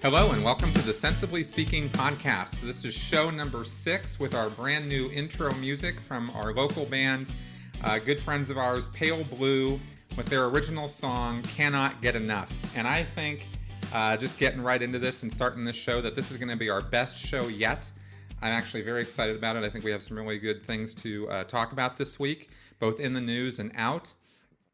Hello and welcome to the Sensibly Speaking podcast. This is show number 6 with our brand new intro music from our local band, good friends of ours, Pale Blue, with their original song, Cannot Get Enough. And I think, just getting right into this and starting this show, that this is going to be our best show yet. I'm actually very excited about it. I think we have some really good things to talk about this week, both in the news and out.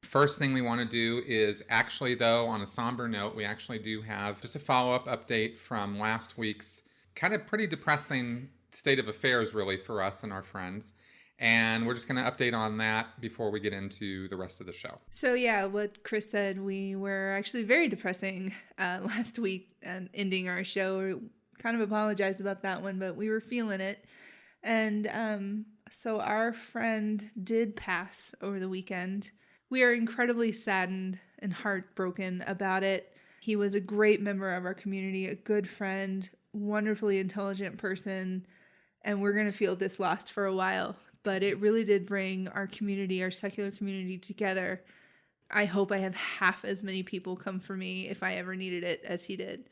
First thing we want to do is actually, though, on a somber note, we actually do have just a follow-up update from last week's kind of pretty depressing state of affairs, really, for us and our friends. And we're just going to update on that before we get into the rest of the show. So yeah, what Chris said, we were actually very depressing last week and ending our show. Kind of apologized about that one, but we were feeling it. And so our friend did pass over the weekend. We are incredibly saddened and heartbroken about it. He was a great member of our community, a good friend, wonderfully intelligent person, and we're going to feel this lost for a while. But it really did bring our community, our secular community, together. I hope I have half as many people come for me if I ever needed it as he did.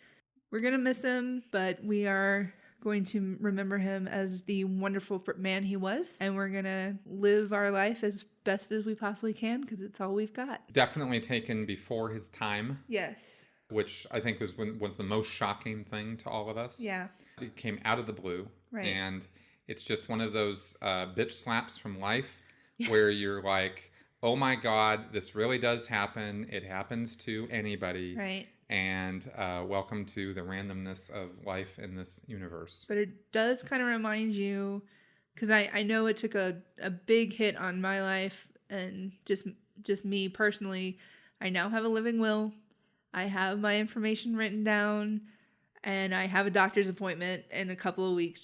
We're going to miss him, but we are going to remember him as the wonderful man he was, and we're going to live our life as best as we possibly can because it's all we've got. Definitely taken before his time. Yes. Which I think was the most shocking thing to all of us. Yeah. It came out of the blue. Right. And it's just one of those bitch slaps from life where you're like, oh my God, this really does happen. It happens to anybody. Right. And welcome to the randomness of life in this universe. But it does kind of remind you, because I know it took a big hit on my life and just me personally. I now have a living will. I have my information written down, and I have a doctor's appointment in a couple of weeks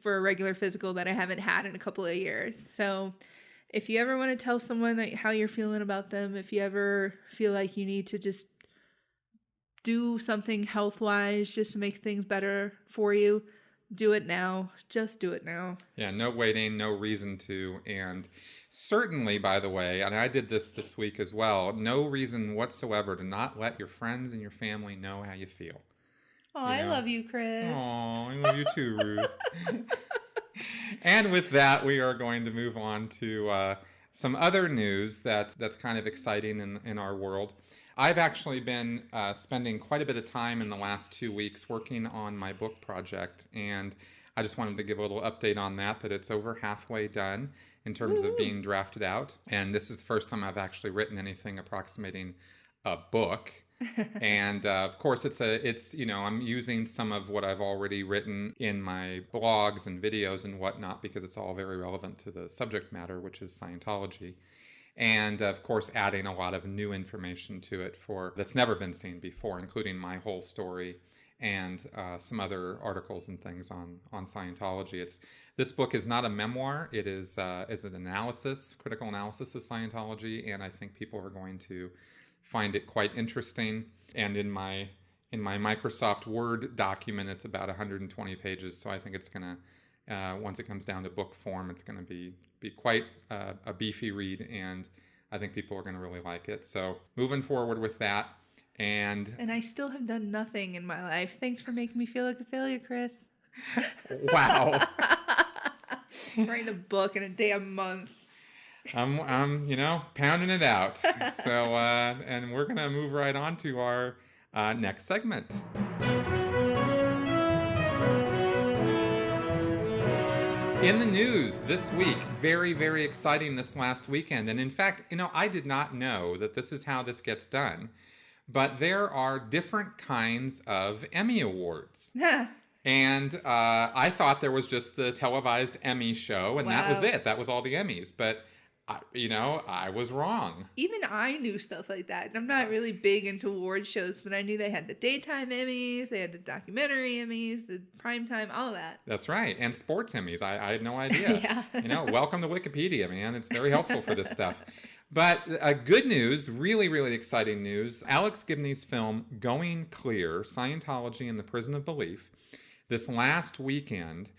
for a regular physical that I haven't had in a couple of years. So if you ever want to tell someone how you're feeling about them, if you ever feel like you need to just do something health-wise just to make things better for you, do it now. Just do it now. Yeah, no waiting, no reason to. And certainly, by the way, and I did this week as well, no reason whatsoever to not let your friends and your family know how you feel. Oh, I love you, Chris. Oh, I love you too, Ruth. And with that, we are going to move on to some other news that's kind of exciting in our world. I've actually been spending quite a bit of time in the last 2 weeks working on my book project, and I just wanted to give a little update on that it's over halfway done in terms of being drafted out. And this is the first time I've actually written anything approximating a book. And of course, it's I'm using some of what I've already written in my blogs and videos and whatnot because it's all very relevant to the subject matter, which is Scientology. And of course, adding a lot of new information to it that's never been seen before, including my whole story and some other articles and things on Scientology. This book is not a memoir. It is an critical analysis of Scientology, and I think people are going to find it quite interesting. And in my Microsoft Word document, it's about 120 pages, so I think it's going to once it comes down to book form, it's going to be quite a beefy read, and I think people are going to really like it. So moving forward with that. And I still have done nothing in my life. Thanks for making me feel like a failure, Chris. Wow. Writing a book in a damn month. I'm pounding it out. So, and we're going to move right on to our next segment. In the news this week, very, very exciting this last weekend. And in fact, I did not know that this is how this gets done, but there are different kinds of Emmy Awards. And I thought there was just the televised Emmy show, and that was it. That was all the Emmys. But I was wrong. Even I knew stuff like that. I'm not really big into award shows, but I knew they had the daytime Emmys, they had the documentary Emmys, the primetime, all of that. That's right. And sports Emmys. I had no idea. Yeah. Welcome to Wikipedia, man. It's very helpful for this stuff. But good news, really, really exciting news. Alex Gibney's film, Going Clear, Scientology and the Prison of Belief, this last weekend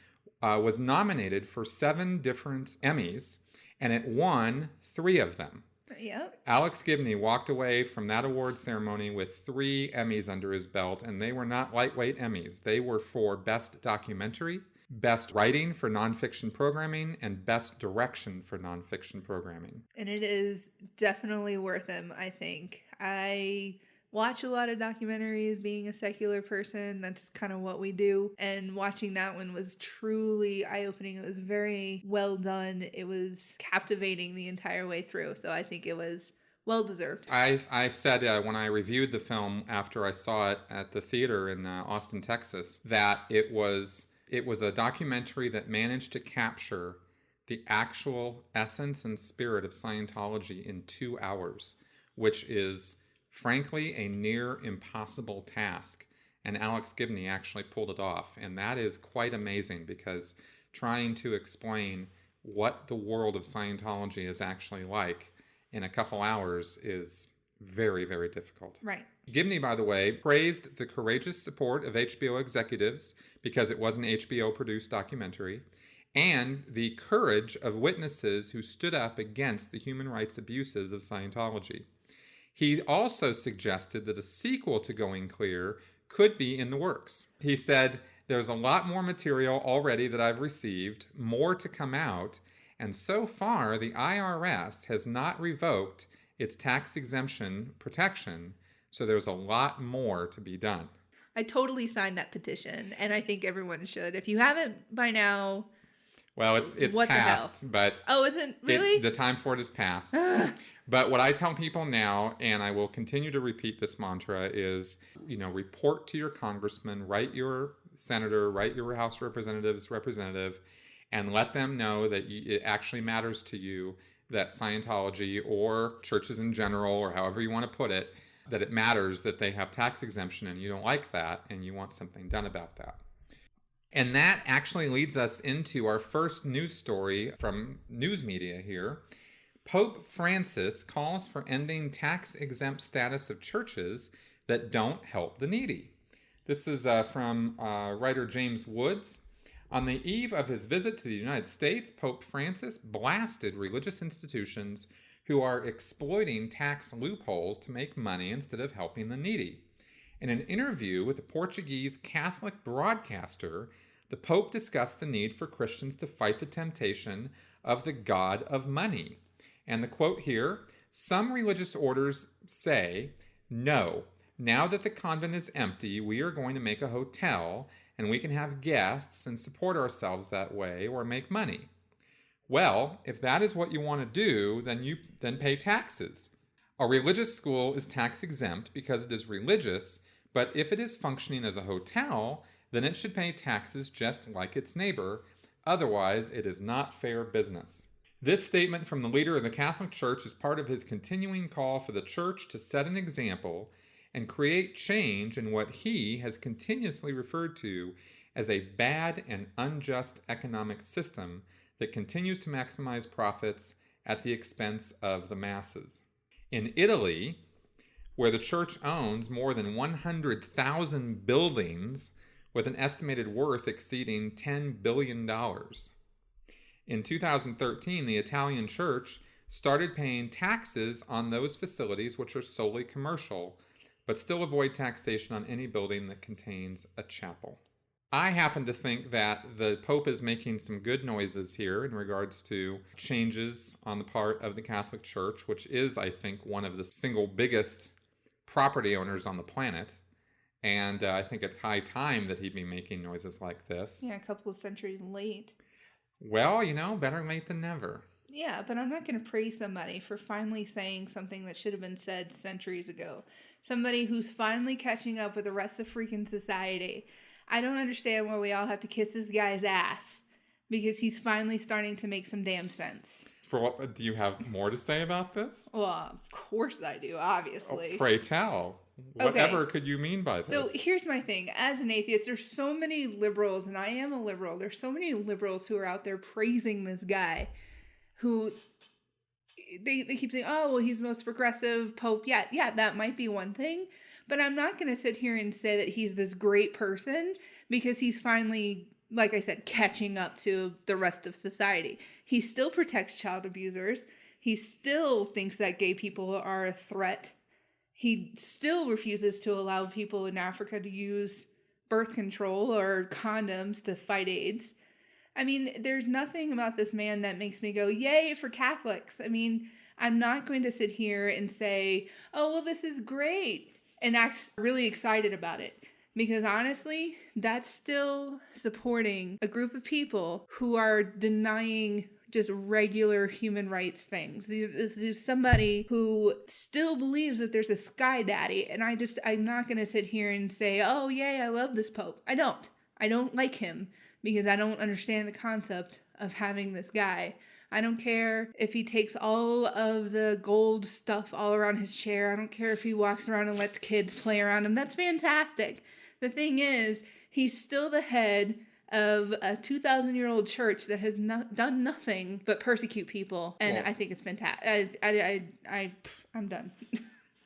was nominated for 7 different Emmys, and it won 3 of them. Yep. Alex Gibney walked away from that award ceremony with 3 Emmys under his belt, and they were not lightweight Emmys. They were for Best Documentary, Best Writing for Nonfiction Programming, and Best Direction for Nonfiction Programming. And it is definitely worth them, I think. I watch a lot of documentaries being a secular person. That's kind of what we do. And watching that one was truly eye-opening. It was very well done. It was captivating the entire way through. So I think it was well-deserved. I said when I reviewed the film after I saw it at the theater in Austin, Texas, that it was a documentary that managed to capture the actual essence and spirit of Scientology in 2 hours, which is frankly a near impossible task. And Alex Gibney actually pulled it off. And that is quite amazing, because trying to explain what the world of Scientology is actually like in a couple hours is very, very difficult. Right. Gibney, by the way, praised the courageous support of HBO executives, because it was an HBO-produced documentary, and the courage of witnesses who stood up against the human rights abuses of Scientology. He also suggested that a sequel to Going Clear could be in the works. He said, "There's a lot more material already that I've received, more to come out, and so far the IRS has not revoked its tax exemption protection, so there's a lot more to be done." I totally signed that petition, and I think everyone should. If you haven't by now... Well, it's what passed, the hell? but... Oh, isn't really? The time for it is past. But what I tell people now, and I will continue to repeat this mantra, is, report to your congressman, write your senator, write your House representative, and let them know that it actually matters to you that Scientology, or churches in general, or however you want to put it, that it matters that they have tax exemption, and you don't like that, and you want something done about that. And that actually leads us into our first news story from news media here. Pope Francis calls for ending tax-exempt status of churches that don't help the needy. This is from writer James Woods. On the eve of his visit to the United States, Pope Francis blasted religious institutions who are exploiting tax loopholes to make money instead of helping the needy. In an interview with a Portuguese Catholic broadcaster, the Pope discussed the need for Christians to fight the temptation of the god of money. And the quote here, "Some religious orders say, no, now that the convent is empty, we are going to make a hotel, and we can have guests and support ourselves that way, or make money. Well, if that is what you want to do, then pay taxes. A religious school is tax exempt because it is religious, but if it is functioning as a hotel, then it should pay taxes just like its neighbor. Otherwise, it is not fair business." This statement from the leader of the Catholic Church is part of his continuing call for the Church to set an example and create change in what he has continuously referred to as a bad and unjust economic system that continues to maximize profits at the expense of the masses. In Italy, where the Church owns more than 100,000 buildings with an estimated worth exceeding $10 billion. In 2013, the Italian Church started paying taxes on those facilities which are solely commercial, but still avoid taxation on any building that contains a chapel. I happen to think that the Pope is making some good noises here in regards to changes on the part of the Catholic Church, which is, I think, one of the single biggest property owners on the planet. And I think it's high time that he'd be making noises like this. Yeah, a couple of centuries late. Well, better late than never. Yeah, but I'm not going to praise somebody for finally saying something that should have been said centuries ago. Somebody who's finally catching up with the rest of freaking society. I don't understand why we all have to kiss this guy's ass, because he's finally starting to make some damn sense. Do you have more to say about this? Well, of course I do, obviously. Oh, pray tell. Whatever could you mean by this? So here's my thing. As an atheist, there's so many liberals, and I am a liberal. There's so many liberals who are out there praising this guy who they keep saying, oh, well, he's the most progressive pope. Yeah, that might be one thing. But I'm not going to sit here and say that he's this great person because he's finally, like I said, catching up to the rest of society. He still protects child abusers. He still thinks that gay people are a threat. He still refuses to allow people in Africa to use birth control or condoms to fight AIDS. I mean, there's nothing about this man that makes me go, yay for Catholics. I mean, I'm not going to sit here and say, oh, well, this is great, and act really excited about it. Because honestly, that's still supporting a group of people who are denying just regular human rights things. This is somebody who still believes that there's a sky daddy, and I'm not going to sit here and say, oh, yay, I love this Pope. I don't like him because I don't understand the concept of having this guy. I don't care if he takes all of the gold stuff all around his chair. I don't care if he walks around and lets kids play around him. That's fantastic. The thing is, he's still the head of a 2,000-year-old church that has done nothing but persecute people, and I think it's fantastic. I'm done.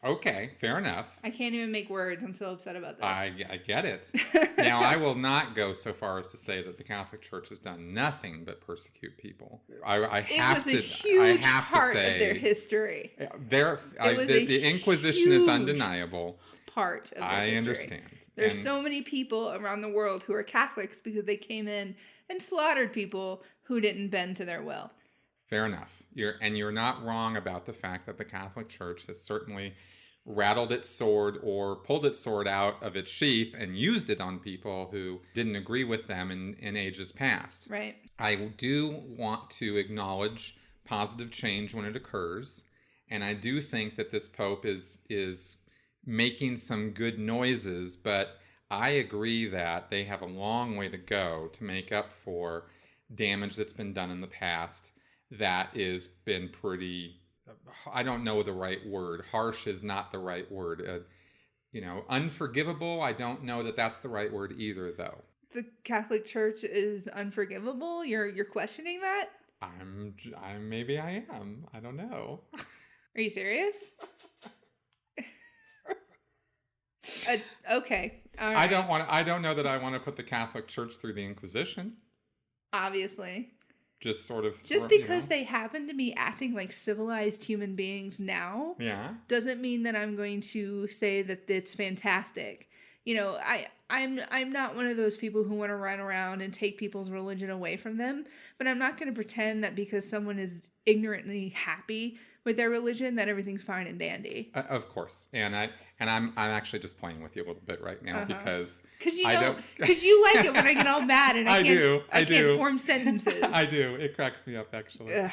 Okay, fair enough. I can't even make words. I'm so upset about this. I get it. Now, I will not go so far as to say that the Catholic Church has done nothing but persecute people. I have to say, it was a huge part of their history. The Inquisition is undeniable. Part of their history. I understand. There's so many people around the world who are Catholics because they came in and slaughtered people who didn't bend to their will. Fair enough. You're not wrong about the fact that the Catholic Church has certainly rattled its sword or pulled its sword out of its sheath and used it on people who didn't agree with them in ages past. Right. I do want to acknowledge positive change when it occurs, and I do think that this Pope is making some good noises, but I agree that they have a long way to go to make up for damage that's been done in the past that has been pretty, I don't know the right word. Harsh is not the right word. Unforgivable, I don't know that that's the right word either, though. The Catholic Church is unforgivable? You're questioning that? Maybe I am. I don't know. Are you serious? Okay. All right. I don't know that I want to put the Catholic Church through the Inquisition. Obviously. Just because they happen to be acting like civilized human beings now, doesn't mean that I'm going to say that it's fantastic. I'm not one of those people who want to run around and take people's religion away from them, but I'm not going to pretend that because someone is ignorantly happy with their religion that everything's fine and dandy. Of course, and I'm actually just playing with you a little bit right now because you like it when I get all mad and I can't form sentences. I do. It cracks me up actually. Ugh.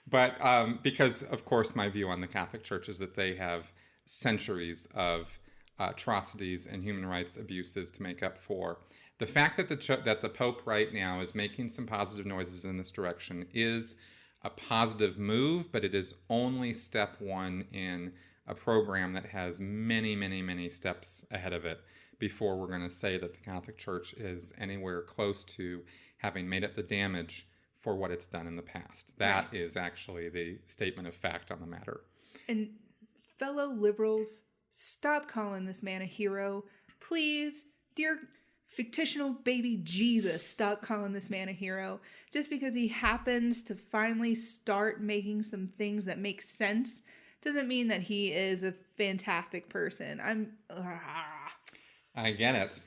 But because of course my view on the Catholic Church is that they have centuries of atrocities and human rights abuses to make up for. The fact that the Pope right now is making some positive noises in this direction is a positive move, but it is only step one in a program that has many, many, many steps ahead of it before we're going to say that the Catholic Church is anywhere close to having made up the damage for what it's done in the past. That is actually the statement of fact on the matter. And fellow liberals, stop calling this man a hero. Please, dear fictional baby Jesus, stop calling this man a hero. Just because he happens to finally start making some things that make sense doesn't mean that he is a fantastic person. I get it.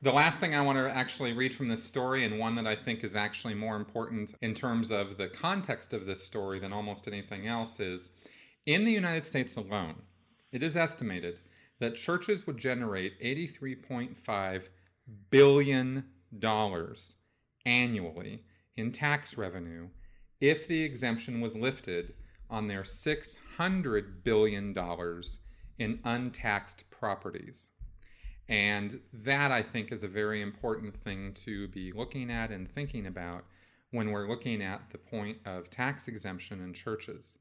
The last thing I want to actually read from this story, and one that I think is actually more important in terms of the context of this story than almost anything else, is in the United States alone, it is estimated that churches would generate $83.5 billion annually in tax revenue if the exemption was lifted on their $600 billion in untaxed properties. And that, I think, is a very important thing to be looking at and thinking about when we're looking at the point of tax exemption in churches.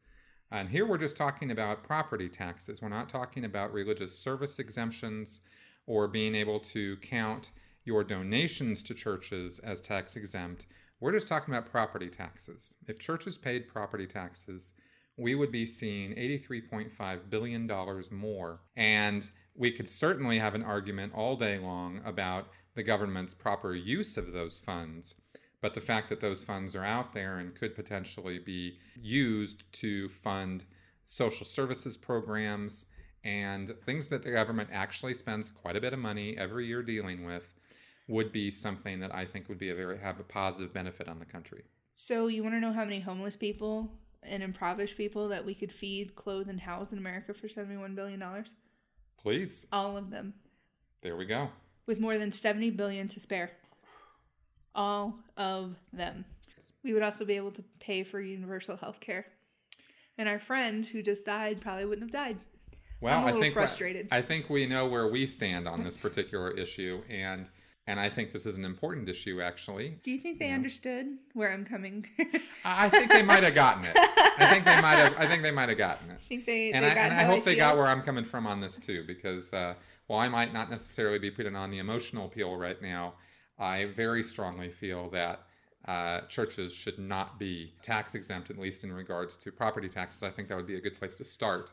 And here we're just talking about property taxes. We're not talking about religious service exemptions or being able to count your donations to churches as tax exempt. We're just talking about property taxes. If churches paid property taxes, we would be seeing $83.5 billion more. And we could certainly have an argument all day long about the government's proper use of those funds. But the fact that those funds are out there and could potentially be used to fund social services programs and things that the government actually spends quite a bit of money every year dealing with would be something that I think would be have a positive benefit on the country. So you want to know how many homeless people and impoverished people that we could feed, clothe, and house in America for $71 billion? Please. All of them. There we go. With more than $70 billion to spare. All of them. We would also be able to pay for universal health care. And our friend who just died probably wouldn't have died. Well, I'm a little frustrated. I think we know where we stand on this particular issue, and I think this is an important issue, actually. Do you think they understood where I'm coming? I think they might have gotten it. I think they might have gotten it. I hope they got where I'm coming from on this too, because while I might not necessarily be putting on the emotional appeal right now, I very strongly feel that churches should not be tax exempt, at least in regards to property taxes. I think that would be a good place to start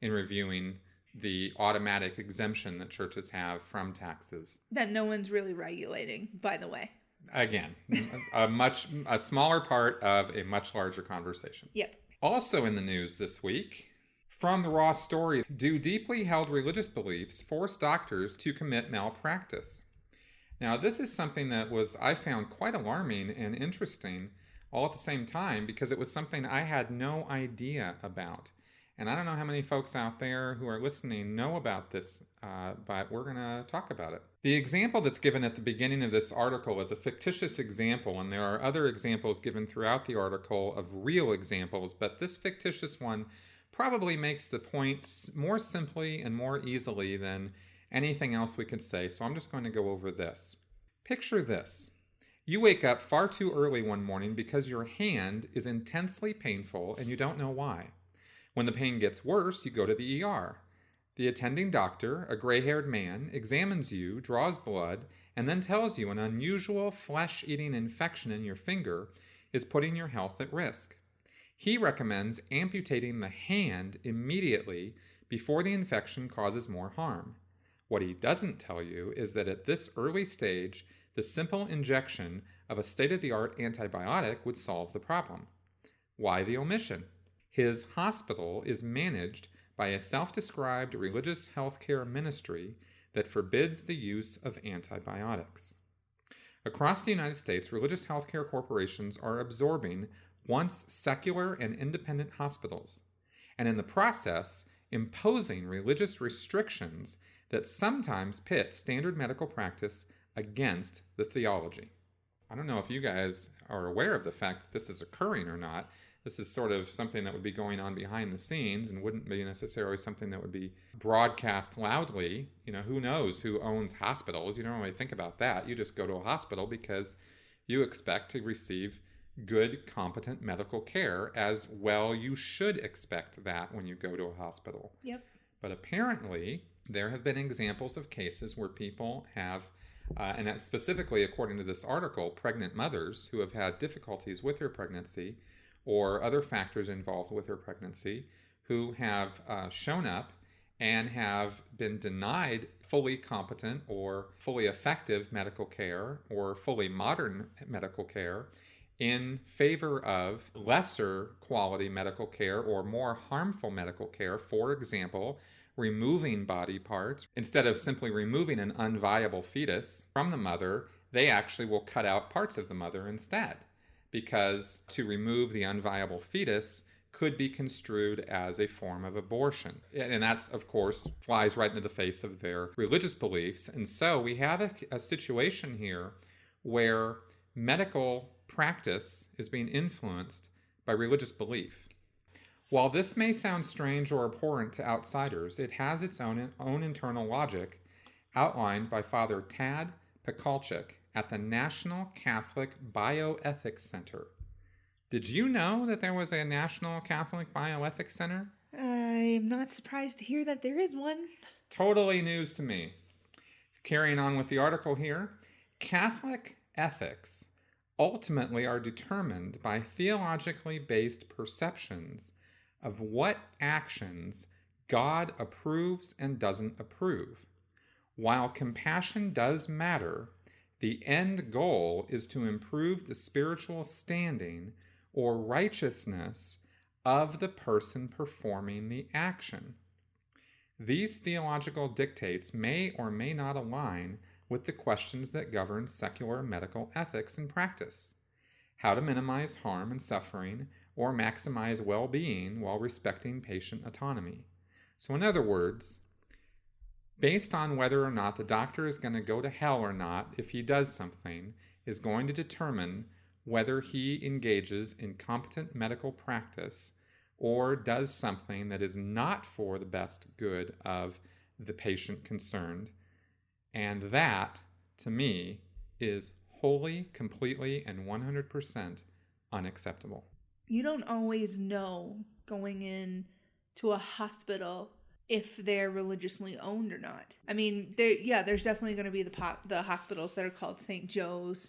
in reviewing the automatic exemption that churches have from taxes. That no one's really regulating, by the way. Again, a smaller part of a much larger conversation. Yep. Also in the news this week, from the Raw story, do deeply held religious beliefs force doctors to commit malpractice? Now, this is something that I found quite alarming and interesting all at the same time, because it was something I had no idea about. And I don't know how many folks out there who are listening know about this, but we're going to talk about it. The example that's given at the beginning of this article is a fictitious example, and there are other examples given throughout the article of real examples, but this fictitious one probably makes the point more simply and more easily than anything else we could say, so I'm just going to go over this. Picture this. You wake up far too early one morning because your hand is intensely painful and you don't know why. When the pain gets worse, you go to the ER. The attending doctor, a gray-haired man, examines you, draws blood, and then tells you an unusual flesh-eating infection in your finger is putting your health at risk. He recommends amputating the hand immediately before the infection causes more harm. What he doesn't tell you is that at this early stage, the simple injection of a state-of-the-art antibiotic would solve the problem. Why the omission? His hospital is managed by a self-described religious healthcare ministry that forbids the use of antibiotics. Across the United States, religious healthcare corporations are absorbing once secular and independent hospitals, and in the process, imposing religious restrictions that sometimes pit standard medical practice against the theology. I don't know if you guys are aware of the fact that this is occurring or not. This is sort of something that would be going on behind the scenes and wouldn't be necessarily something that would be broadcast loudly. You know, who knows who owns hospitals? You don't really think about that. You just go to a hospital because you expect to receive good, competent medical care, as well you should expect that when you go to a hospital. Yep. But apparently, there have been examples of cases where people have, and specifically according to this article, pregnant mothers who have had difficulties with their pregnancy or other factors involved with their pregnancy, who have shown up and have been denied fully competent or fully effective medical care or fully modern medical care in favor of lesser quality medical care or more harmful medical care. For example, removing body parts. Instead of simply removing an unviable fetus from the mother, they actually will cut out parts of the mother instead, because to remove the unviable fetus could be construed as a form of abortion. And that's, of course, flies right into the face of their religious beliefs. And so we have a situation here where medical practice is being influenced by religious belief. While this may sound strange or abhorrent to outsiders, it has its own internal logic outlined by Father Tad Pekalchik at the National Catholic Bioethics Center. Did you know that there was a National Catholic Bioethics Center? I'm not surprised to hear that there is one. Totally news to me. Carrying on with the article here, Catholic ethics ultimately are determined by theologically based perceptions of what actions God approves and doesn't approve. While compassion does matter, The end goal is to improve the spiritual standing or righteousness of the person performing the action. These theological dictates may or may not align with the questions that govern secular medical ethics and practice. How to minimize harm and suffering or maximize well-being while respecting patient autonomy. So in other words, based on whether or not the doctor is going to go to hell or not if he does something, is going to determine whether he engages in competent medical practice or does something that is not for the best good of the patient concerned. And that, to me, is wholly, completely, and 100% unacceptable. You don't always know going in to a hospital if they're religiously owned or not. I mean, there's definitely going to be the hospitals that are called St. Joe's,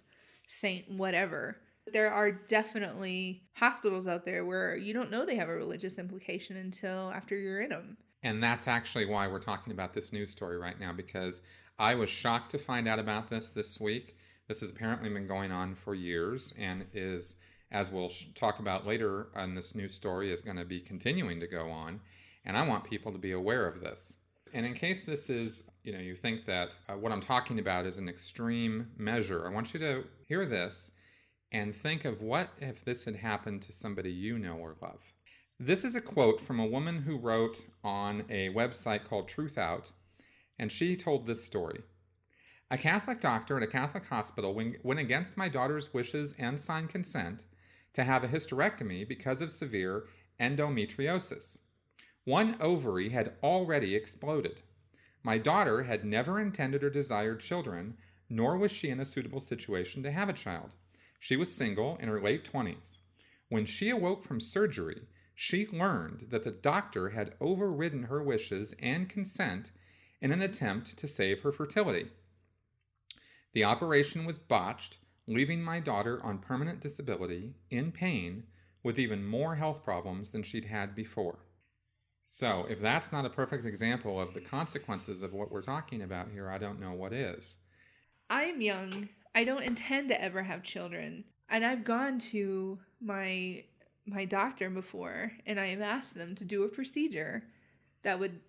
Saint whatever. There are definitely hospitals out there where you don't know they have a religious implication until after you're in them. And that's actually why we're talking about this news story right now, because I was shocked to find out about this week. This has apparently been going on for years and is, as we'll talk about later on this news story, is going to be continuing to go on. And I want people to be aware of this. And in case this is, you think that what I'm talking about is an extreme measure, I want you to hear this and think of what if this had happened to somebody you know or love. This is a quote from a woman who wrote on a website called Truth Out, and she told this story. A Catholic doctor at a Catholic hospital went against my daughter's wishes and signed consent to have a hysterectomy because of severe endometriosis. One ovary had already exploded. My daughter had never intended or desired children, nor was she in a suitable situation to have a child. She was single in her late 20s. When she awoke from surgery, she learned that the doctor had overridden her wishes and consent in an attempt to save her fertility. The operation was botched, leaving my daughter on permanent disability, in pain, with even more health problems than she'd had before. So, if that's not a perfect example of the consequences of what we're talking about here, I don't know what is. I'm young. I don't intend to ever have children. And I've gone to my doctor before, and I have asked them to do a procedure that would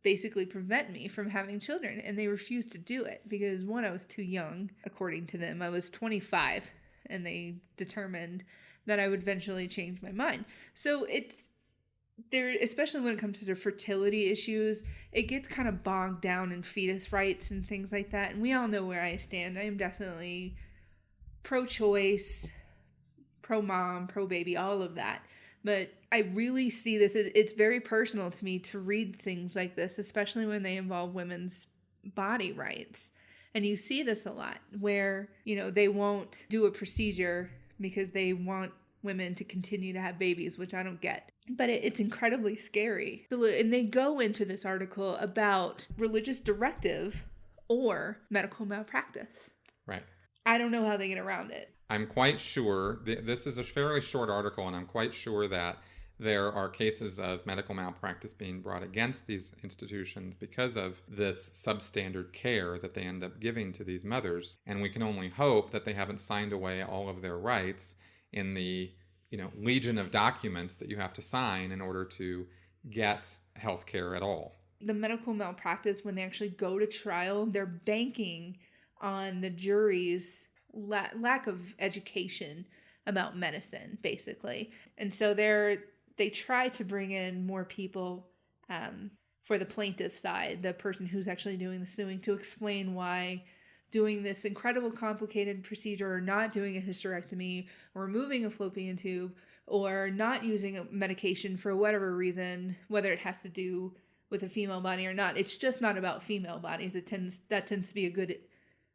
basically prevent me from having children. And they refused to do it because, one, I was too young, according to them. I was 25, and they determined that I would eventually change my mind. So it's there, especially when it comes to the fertility issues, it gets kind of bogged down in fetus rights and things like that. And we all know where I stand. I am definitely pro-choice, pro-mom, pro-baby, all of that. But I really see this, it's very personal to me to read things like this, especially when they involve women's body rights. And you see this a lot where, they won't do a procedure because they want women to continue to have babies, which I don't get. But it's incredibly scary. And they go into this article about religious directive or medical malpractice. Right. I don't know how they get around it. I'm quite sure, this is a fairly short article, and I'm quite sure that there are cases of medical malpractice being brought against these institutions because of this substandard care that they end up giving to these mothers. And we can only hope that they haven't signed away all of their rights in the legion of documents that you have to sign in order to get health care at all. The medical malpractice, when they actually go to trial, they're banking on the jury's lack of education about medicine, basically. And so they try to bring in more people for the plaintiff side, the person who's actually doing the suing, to explain why doing this incredible complicated procedure, or not doing a hysterectomy, or removing a fallopian tube, or not using a medication for whatever reason, whether it has to do with a female body or not. It's just not about female bodies. That tends to be a good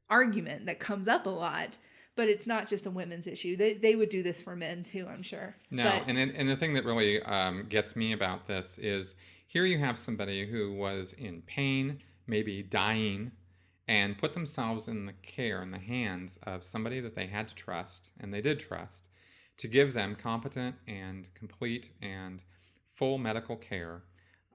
argument that comes up a lot, but it's not just a women's issue. They would do this for men too, I'm sure. No, and the thing that really gets me about this is here you have somebody who was in pain, maybe dying, and put themselves in the care, in the hands of somebody that they had to trust, and they did trust, to give them competent and complete and full medical care,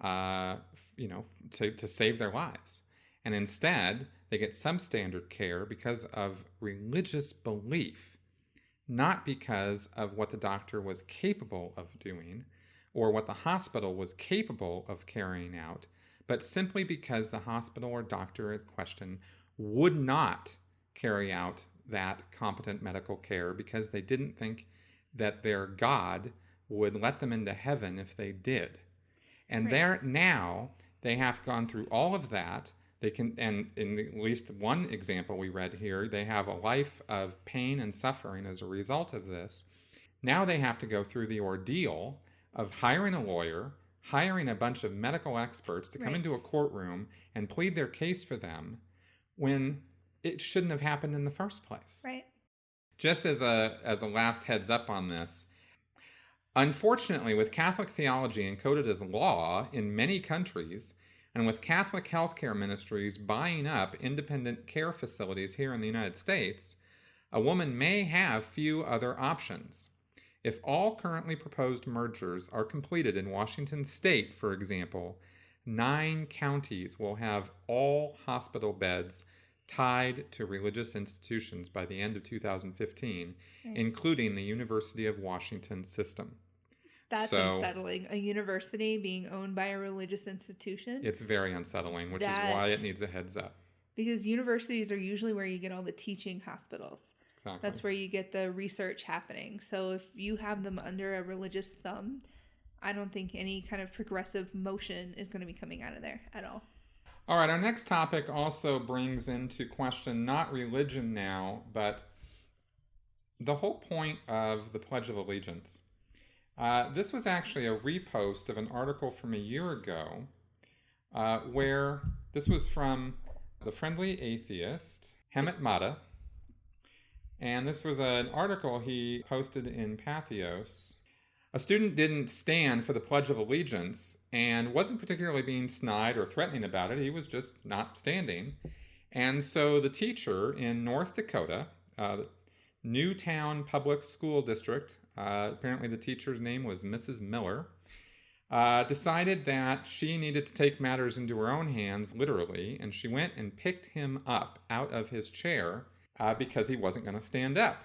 to save their lives. And instead, they get substandard care because of religious belief, not because of what the doctor was capable of doing or what the hospital was capable of carrying out, but simply because the hospital or doctor in question would not carry out that competent medical care because they didn't think that their God would let them into heaven if they did. And now they have gone through all of that. They can, and in at least one example we read here, they have a life of pain and suffering as a result of this. Now they have to go through the ordeal of hiring a lawyer, hiring a bunch of medical experts to come into a courtroom and plead their case for them when it shouldn't have happened in the first place. Right. Just as a last heads up on this, unfortunately, with Catholic theology encoded as law in many countries, and with Catholic healthcare ministries buying up independent care facilities here in the United States, a woman may have few other options. If all currently proposed mergers are completed in Washington state, for example, 9 counties will have all hospital beds tied to religious institutions by the end of 2015, including the University of Washington system. That's unsettling. A university being owned by a religious institution. It's very unsettling, which is why it needs a heads up. Because universities are usually where you get all the teaching hospitals. Exactly. That's where you get the research happening. So if you have them under a religious thumb, I don't think any kind of progressive motion is going to be coming out of there at all. All right, our next topic also brings into question not religion now, but the whole point of the Pledge of Allegiance. This was actually a repost of an article from a year ago where this was from the Friendly Atheist, Ahmed Muhammad, and this was an article he posted in Pathos. A student didn't stand for the Pledge of Allegiance and wasn't particularly being snide or threatening about it. He was just not standing. And so the teacher in North Dakota, Newtown Public School District, apparently the teacher's name was Mrs. Miller, decided that she needed to take matters into her own hands, literally, and she went and picked him up out of his chair because he wasn't going to stand up.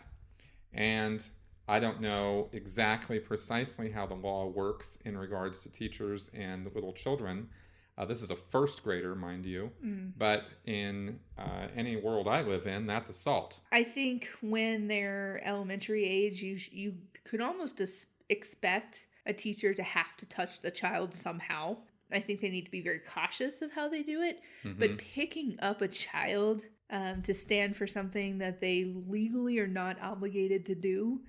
And I don't know exactly precisely how the law works in regards to teachers and little children. This is a first grader, mind you, but in any world I live in, that's assault. I think when they're elementary age, you could almost expect a teacher to have to touch the child somehow. I think they need to be very cautious of how they do it. Mm-hmm. But picking up a child to stand for something that they legally are not obligated to do,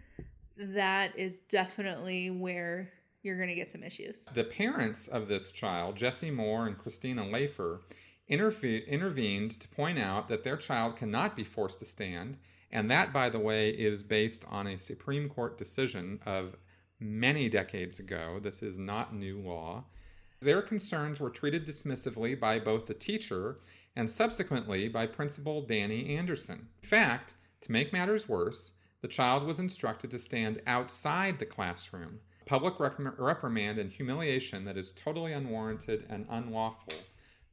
that is definitely where you're going to get some issues. The parents of this child, Jesse Moore and Christina Lafer, intervened to point out that their child cannot be forced to stand, and that, by the way, is based on a Supreme Court decision of many decades ago. This is not new law. Their concerns were treated dismissively by both the teacher and subsequently by Principal Danny Anderson. In fact, to make matters worse, the child was instructed to stand outside the classroom, public reprimand and humiliation that is totally unwarranted and unlawful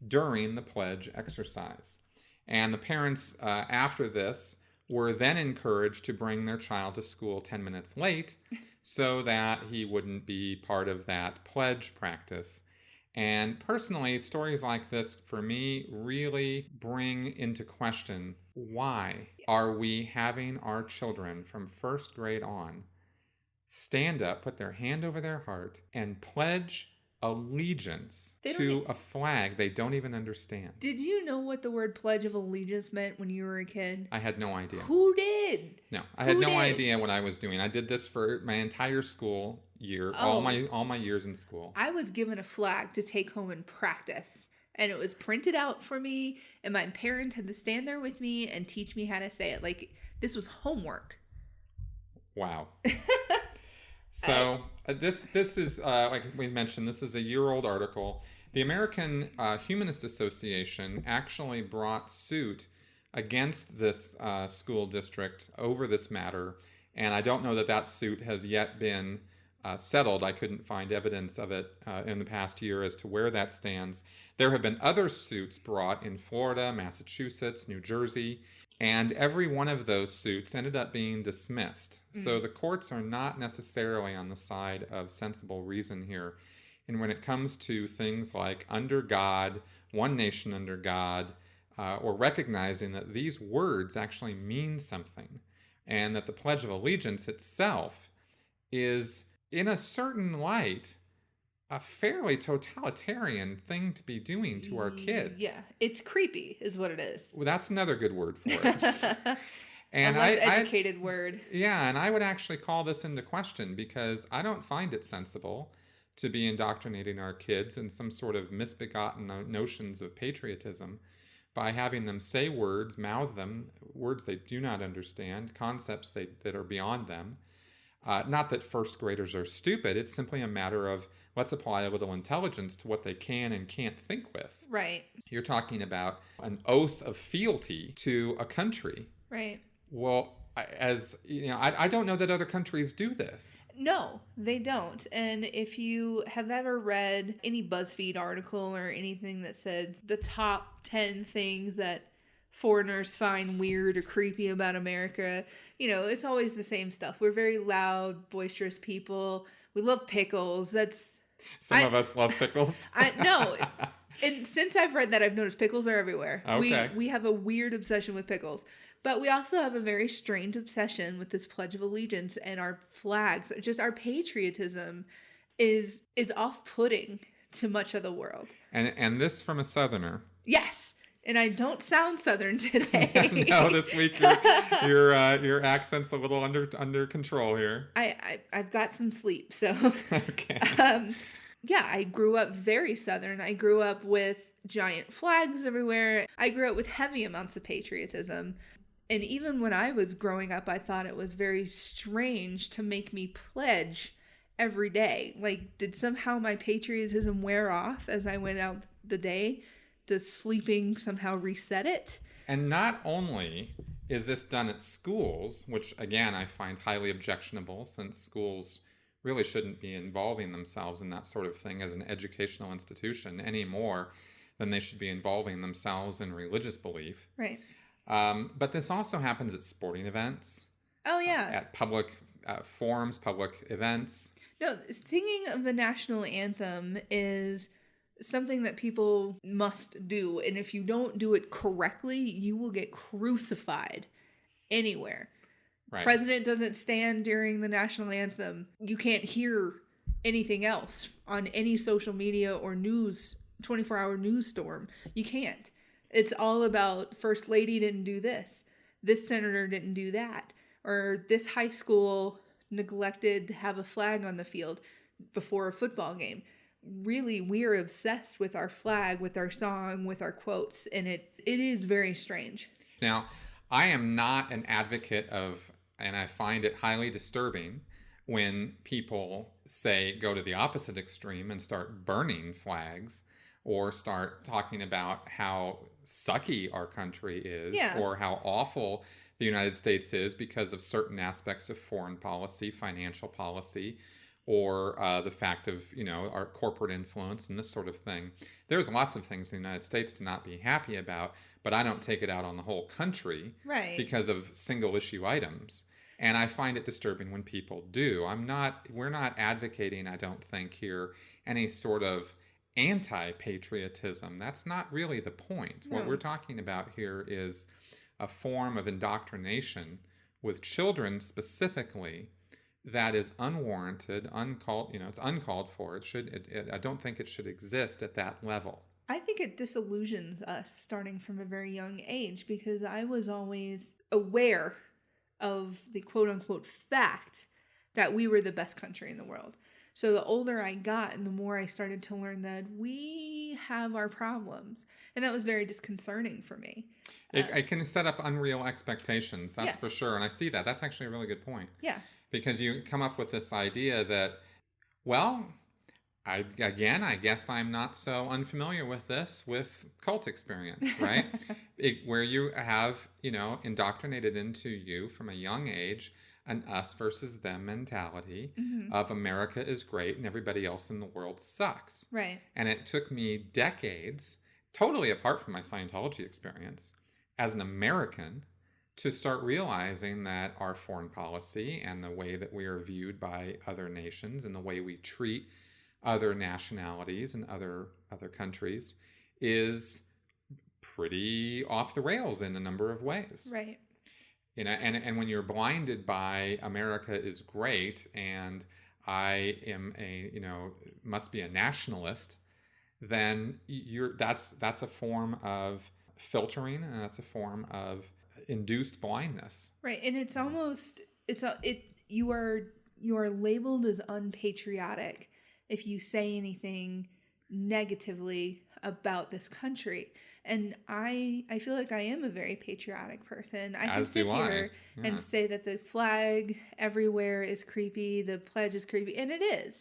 during the pledge exercise. And the parents, after this, were then encouraged to bring their child to school 10 minutes late so that he wouldn't be part of that pledge practice. And personally, stories like this, for me, really bring into question, why are we having our children from first grade on stand up, put their hand over their heart, and pledge allegiance to a flag they don't even understand? Did you know what the word Pledge of Allegiance meant when you were a kid? I had no idea. Who did? No, I had no idea what I was doing. I did this for my entire school year, all my years in school. I was given a flag to take home and practice, and it was printed out for me, and my parents had to stand there with me and teach me how to say it. Like, this was homework. Wow. So this is, like we mentioned, this is a year-old article. The American Humanist Association actually brought suit against this school district over this matter, and I don't know that suit has yet been settled. I couldn't find evidence of it in the past year as to where that stands. There have been other suits brought in Florida, Massachusetts, New Jersey, and every one of those suits ended up being dismissed. So the courts are not necessarily on the side of sensible reason here. And when it comes to things like under God, one nation under God, or recognizing that these words actually mean something, and that the Pledge of Allegiance itself is, in a certain light, a fairly totalitarian thing to be doing to our kids. Yeah, it's creepy is what it is. Well, that's another good word for it. And a less educated word. Yeah, and I would actually call this into question because I don't find it sensible to be indoctrinating our kids in some sort of misbegotten notions of patriotism by having them say words, mouth them, words they do not understand, concepts that are beyond them. Not that first graders are stupid. It's simply a matter of let's apply a little intelligence to what they can and can't think with. Right. You're talking about an oath of fealty to a country. Right. Well, I don't know that other countries do this. No, they don't. And if you have ever read any BuzzFeed article or anything that said the top 10 things that foreigners find weird or creepy about America, it's always the same stuff. We're very loud, boisterous people. We love pickles. Some of us love pickles. No. And since I've read that, I've noticed pickles are everywhere. Okay. We have a weird obsession with pickles. But we also have a very strange obsession with this Pledge of Allegiance and our flags. Just our patriotism is off-putting to much of the world. And this from a Southerner. Yes. And I don't sound Southern today. No, this week your accent's a little under control here. I've got some sleep, so. Okay. Yeah, I grew up very Southern. I grew up with giant flags everywhere. I grew up with heavy amounts of patriotism. And even when I was growing up, I thought it was very strange to make me pledge every day. Like, did somehow my patriotism wear off as I went out the day? Does sleeping somehow reset it? And not only is this done at schools, which again I find highly objectionable since schools really shouldn't be involving themselves in that sort of thing as an educational institution any more than they should be involving themselves in religious belief. Right. But this also happens at sporting events. Oh, yeah. At public forums, public events. No, singing of the national anthem is something that people must do. And if you don't do it correctly, you will get crucified anywhere. Right. President doesn't stand during the national anthem. You can't hear anything else on any social media or news, 24-hour news storm. You can't. It's all about First Lady didn't do this senator didn't do that, or this high school neglected to have a flag on the field before a football game. Really, we're obsessed with our flag, with our song, with our quotes, and it is very strange. Now, I am not an advocate of, and I find it highly disturbing when people say go to the opposite extreme and start burning flags or start talking about how sucky our country is, or how awful the United States is because of certain aspects of foreign policy, financial policy, or the fact of, our corporate influence and this sort of thing. There's lots of things in the United States to not be happy about, but I don't take it out on the whole country because of single issue items. And I find it disturbing when people do. We're not advocating, I don't think here, any sort of anti-patriotism. That's not really the point. No. What we're talking about here is a form of indoctrination with children specifically that is unwarranted, it's uncalled for. I don't think it should exist at that level. I think it disillusions us starting from a very young age because I was always aware of the quote-unquote fact that we were the best country in the world. So the older I got and the more I started to learn that we have our problems. And that was very disconcerting for me. It can set up unreal expectations, that's for sure. And I see that. That's actually a really good point. Yeah. Because you come up with this idea that, I guess I'm not so unfamiliar with this with cult experience, right? Where you have, indoctrinated into you from a young age an us versus them mentality Mm-hmm. of America is great and everybody else in the world sucks. Right. And it took me decades, totally apart from my Scientology experience, as an American, to start realizing that our foreign policy and the way that we are viewed by other nations and the way we treat other nationalities and other countries is pretty off the rails in a number of ways. Right. You know, and when you're blinded by America is great and I am must be a nationalist, then that's a form of filtering, and that's a form of induced blindness. Right. And it's almost you are labeled as unpatriotic if you say anything negatively about this country. And I feel like I am a very patriotic person. I can sit here and say that the flag everywhere is creepy, the pledge is creepy, and it is.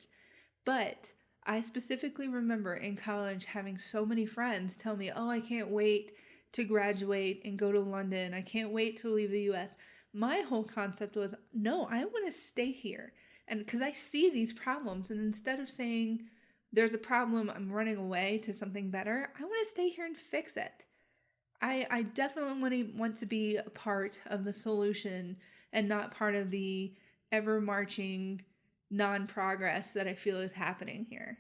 But I specifically remember in college having so many friends tell me, oh, I can't wait to graduate and go to London. I can't wait to leave the U.S. My whole concept was, no, I want to stay here. And because I see these problems, and instead of saying, there's a problem, I'm running away to something better, I want to stay here and fix it. I definitely want to be a part of the solution and not part of the ever-marching non-progress that I feel is happening here.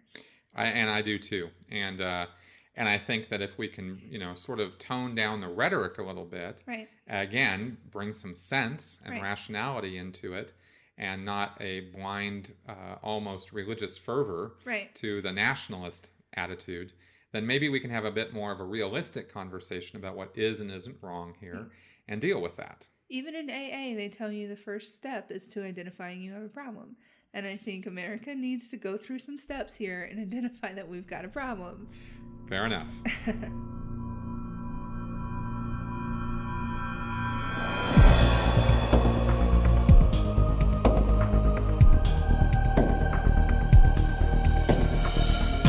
I do too. And I think that if we can, sort of tone down the rhetoric a little bit, right. Again, bring some sense and rationality into it, and not a blind, almost religious fervor to the nationalist attitude, then maybe we can have a bit more of a realistic conversation about what is and isn't wrong here and deal with that. Even in AA, they tell you the first step is to identifying you have a problem. And I think America needs to go through some steps here and identify that we've got a problem. Fair enough.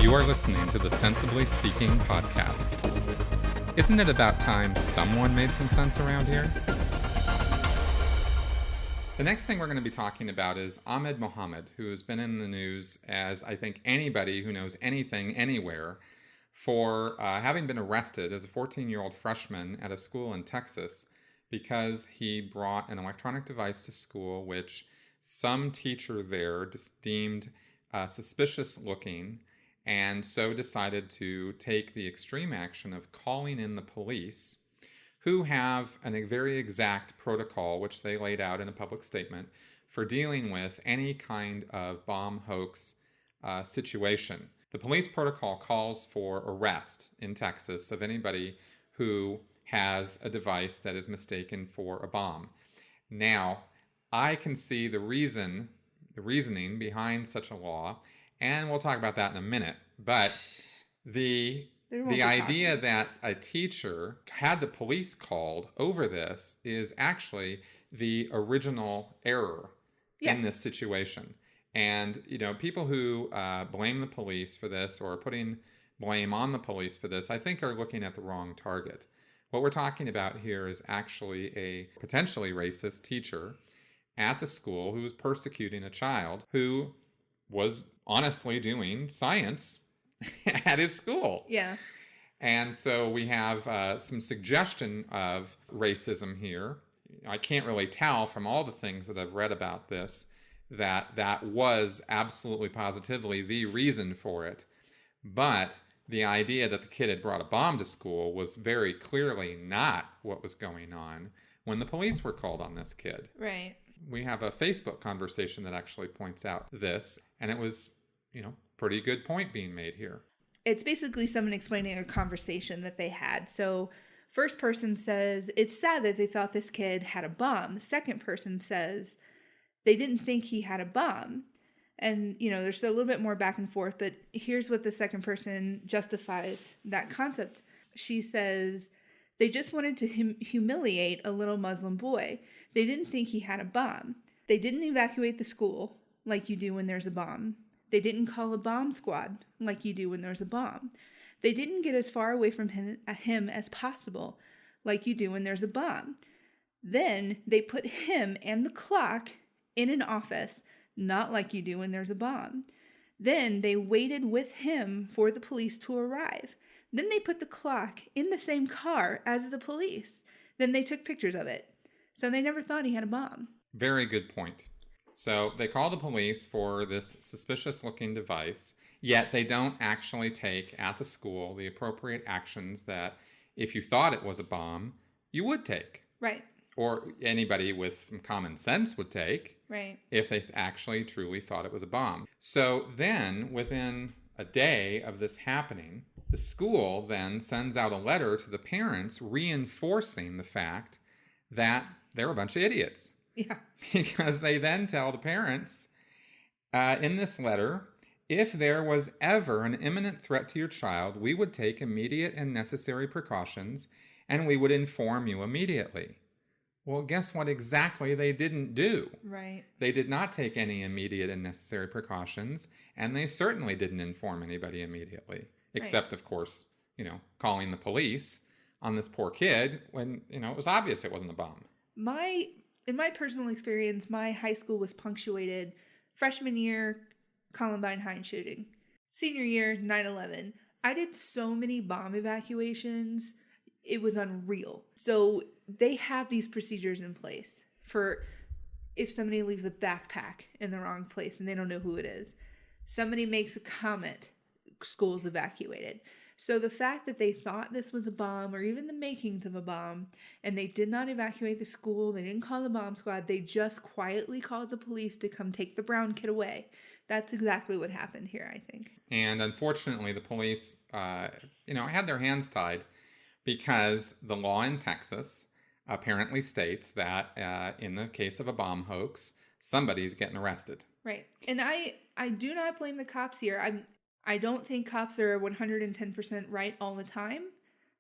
You are listening to the Sensibly Speaking podcast. Isn't it about time someone made some sense around here? The next thing we're going to be talking about is Ahmed Mohamed, who has been in the news as, I think, anybody who knows anything anywhere for having been arrested as a 14-year-old freshman at a school in Texas because he brought an electronic device to school which some teacher there deemed suspicious looking, and so decided to take the extreme action of calling in the police, who have a very exact protocol, which they laid out in a public statement, for dealing with any kind of bomb hoax situation. The police protocol calls for arrest in Texas of anybody who has a device that is mistaken for a bomb. Now, I can see the reasoning behind such a law, and we'll talk about that in a minute. But the idea that a teacher had the police called over this is actually the original error in this situation. And, people who blame the police for this or are putting blame on the police for this, I think are looking at the wrong target. What we're talking about here is actually a potentially racist teacher at the school who was persecuting a child who was honestly doing science at his school. Yeah. And so we have some suggestion of racism here. I can't really tell from all the things that I've read about this that was absolutely positively the reason for it. But the idea that the kid had brought a bomb to school was very clearly not what was going on when the police were called on this kid. Right. We have a Facebook conversation that actually points out this, and it was, pretty good point being made here. It's basically someone explaining a conversation that they had. So first person says, it's sad that they thought this kid had a bomb. The second person says, they didn't think he had a bomb. And, there's a little bit more back and forth, but here's what the second person justifies that concept. She says, they just wanted to humiliate a little Muslim boy. They didn't think he had a bomb. They didn't evacuate the school like you do when there's a bomb. They didn't call a bomb squad like you do when there's a bomb. They didn't get as far away from him as possible like you do when there's a bomb. Then they put him and the clock in an office, not like you do when there's a bomb. Then they waited with him for the police to arrive. Then they put the clock in the same car as the police. Then they took pictures of it. So they never thought he had a bomb. Very good point. So they call the police for this suspicious-looking device, yet they don't actually take at the school the appropriate actions that, if you thought it was a bomb, you would take. Right. Or anybody with some common sense would take. Right. If they actually truly thought it was a bomb. So then, within a day of this happening, the school then sends out a letter to the parents reinforcing the fact that they're a bunch of idiots. Yeah. Because they then tell the parents in this letter, if there was ever an imminent threat to your child, we would take immediate and necessary precautions, and we would inform you immediately. Well, guess what exactly they didn't do? Right. They did not take any immediate and necessary precautions, and they certainly didn't inform anybody immediately, except, of course, calling the police on this poor kid when, it was obvious it wasn't a bomb. In my personal experience, my high school was punctuated freshman year, Columbine High shooting. Senior year, 9/11. I did so many bomb evacuations. It was unreal. So they have these procedures in place for if somebody leaves a backpack in the wrong place and they don't know who it is. Somebody makes a comment, school's evacuated. So the fact that they thought this was a bomb or even the makings of a bomb, and they did not evacuate the school, they didn't call the bomb squad, they just quietly called the police to come take the brown kid away. That's exactly what happened here, I think. And unfortunately, the police, had their hands tied because the law in Texas apparently states that in the case of a bomb hoax, somebody's getting arrested. Right. And I do not blame the cops here. I don't think cops are 110% right all the time.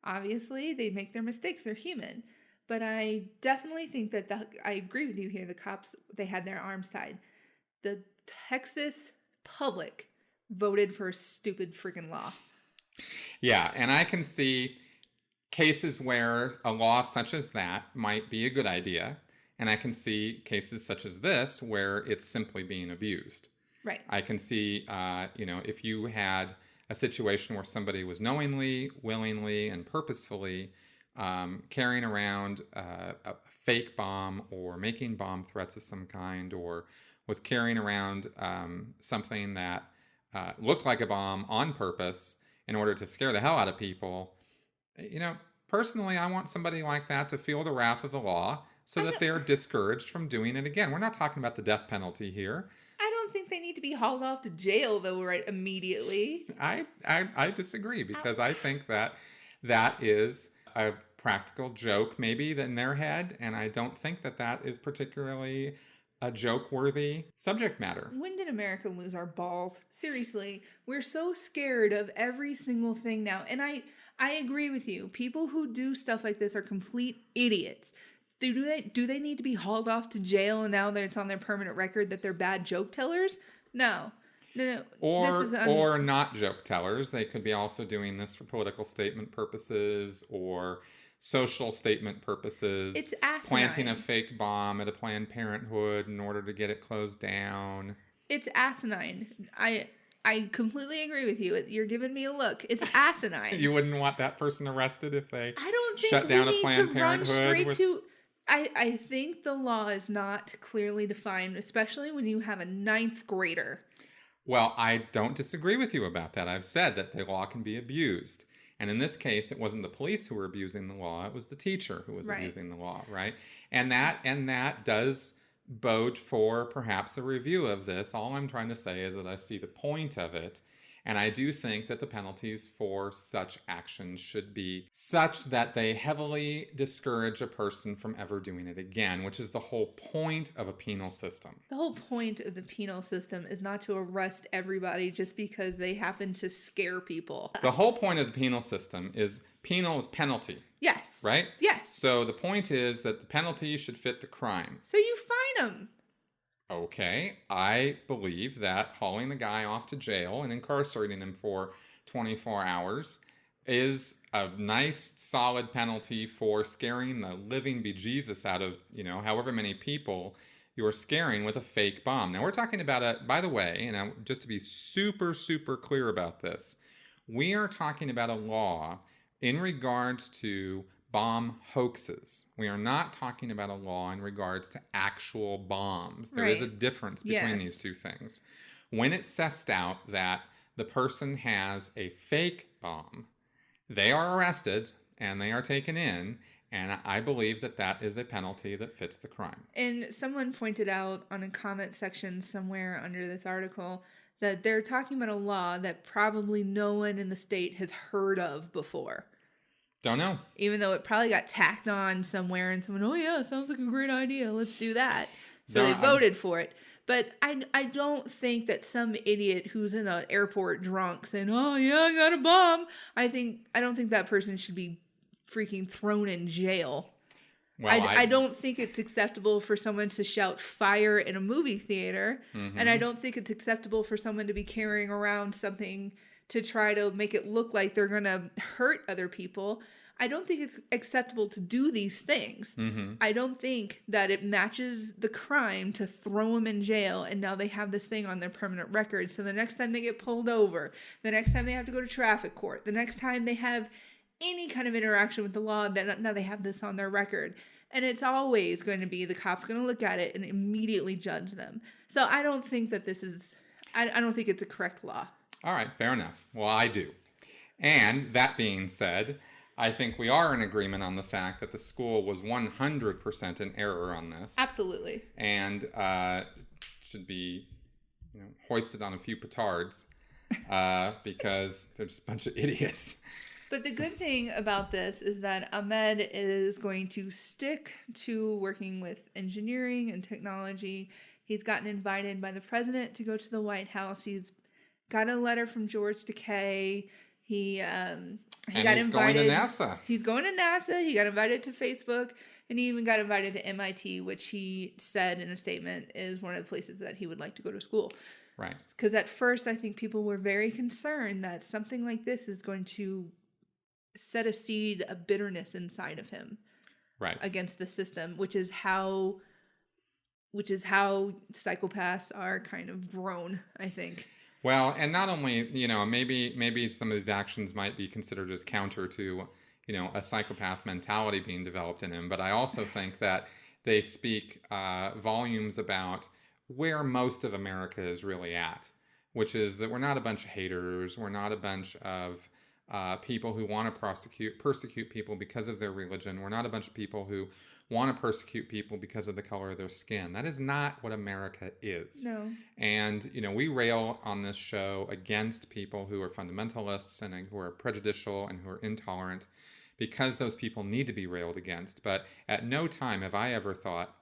Obviously, they make their mistakes. They're human. But I definitely think that I agree with you here. The cops, they had their arms tied. The Texas public voted for a stupid freaking law. Yeah, and I can see cases where a law such as that might be a good idea. And I can see cases such as this where it's simply being abused. Right. I can see, if you had a situation where somebody was knowingly, willingly, and purposefully carrying around a fake bomb or making bomb threats of some kind, or was carrying around something that looked like a bomb on purpose in order to scare the hell out of people, personally, I want somebody like that to feel the wrath of the law so that they're discouraged from doing it again. We're not talking about the death penalty here. I don't think they need to be hauled off to jail, though, right immediately. I disagree, because I think that is a practical joke maybe in their head, and I don't think that is particularly a joke-worthy subject matter. When did America lose our balls? Seriously, we're so scared of every single thing now, and I agree with you. People who do stuff like this are complete idiots. Do they need to be hauled off to jail and now that it's on their permanent record that they're bad joke tellers? No. Or not joke tellers. They could be also doing this for political statement purposes or social statement purposes. It's asinine. Planting a fake bomb at a Planned Parenthood in order to get it closed down. It's asinine. I completely agree with you. You're giving me a look. It's asinine. You wouldn't want that person arrested if they shut think down a Planned Parenthood? I think the law is not clearly defined, especially when you have a 9th grader. Well, I don't disagree with you about that. I've said that the law can be abused. And in this case, it wasn't the police who were abusing the law. It was the teacher who was abusing the law, right? And that does bode for perhaps a review of this. All I'm trying to say is that I see the point of it. And I do think that the penalties for such actions should be such that they heavily discourage a person from ever doing it again, which is the whole point of a penal system. The whole point of the penal system is not to arrest everybody just because they happen to scare people. The whole point of the penal system is penal is penalty. Yes. Right? Yes. So the point is that the penalty should fit the crime. So you fine them. Okay, I believe that hauling the guy off to jail and incarcerating him for 24 hours is a nice, solid penalty for scaring the living bejesus out of, however many people you're scaring with a fake bomb. Now, we're talking about by the way, and just to be super, super clear about this, we are talking about a law in regards to bomb hoaxes. We are not talking about a law in regards to actual bombs. There is a difference between these two things. When it's sussed out that the person has a fake bomb, they are arrested and they are taken in, and I believe that that is a penalty that fits the crime. And someone pointed out on a comment section somewhere under this article that they're talking about a law that probably no one in the state has heard of before. Don't know. Even though it probably got tacked on somewhere and someone, oh yeah, sounds like a great idea, let's do that. So they voted for it. But I don't think that some idiot who's in an airport drunk saying, oh yeah, I got a bomb, I don't think that person should be freaking thrown in jail. Well, I don't think it's acceptable for someone to shout fire in a movie theater. Mm-hmm. And I don't think it's acceptable for someone to be carrying around something to try to make it look like they're going to hurt other people. I don't think it's acceptable to do these things. Mm-hmm. I don't think that it matches the crime to throw them in jail, and now they have this thing on their permanent record. So the next time they get pulled over, the next time they have to go to traffic court, the next time they have any kind of interaction with the law, then now they have this on their record. And it's always going to be the cop's going to look at it and immediately judge them. So I don't think that this is, I don't think it's a correct law. All right, fair enough. Well, I do. And that being said, I think we are in agreement on the fact that the school was 100% in error on this. Absolutely. And should be hoisted on a few petards because they're just a bunch of idiots. But the good thing about this is that Ahmed is going to stick to working with engineering and technology. He's gotten invited by the president to go to the White House. He's got a letter from George Takei. He got invited. Going to NASA. He's going to NASA. He got invited to Facebook, and he even got invited to MIT, which he said in a statement is one of the places that he would like to go to school. Right. Because at first, I think people were very concerned that something like this is going to set a seed of bitterness inside of him, right, against the system, which is how psychopaths are kind of grown, I think. Well, and not only, maybe some of these actions might be considered as counter to, a psychopath mentality being developed in him, but I also think that they speak volumes about where most of America is really at, which is that we're not a bunch of haters, we're not a bunch of people who want to persecute people because of their religion. We're not a bunch of people who want to persecute people because of the color of their skin. That is not what America is. No. And, we rail on this show against people who are fundamentalists and who are prejudicial and who are intolerant because those people need to be railed against. But at no time have I ever thought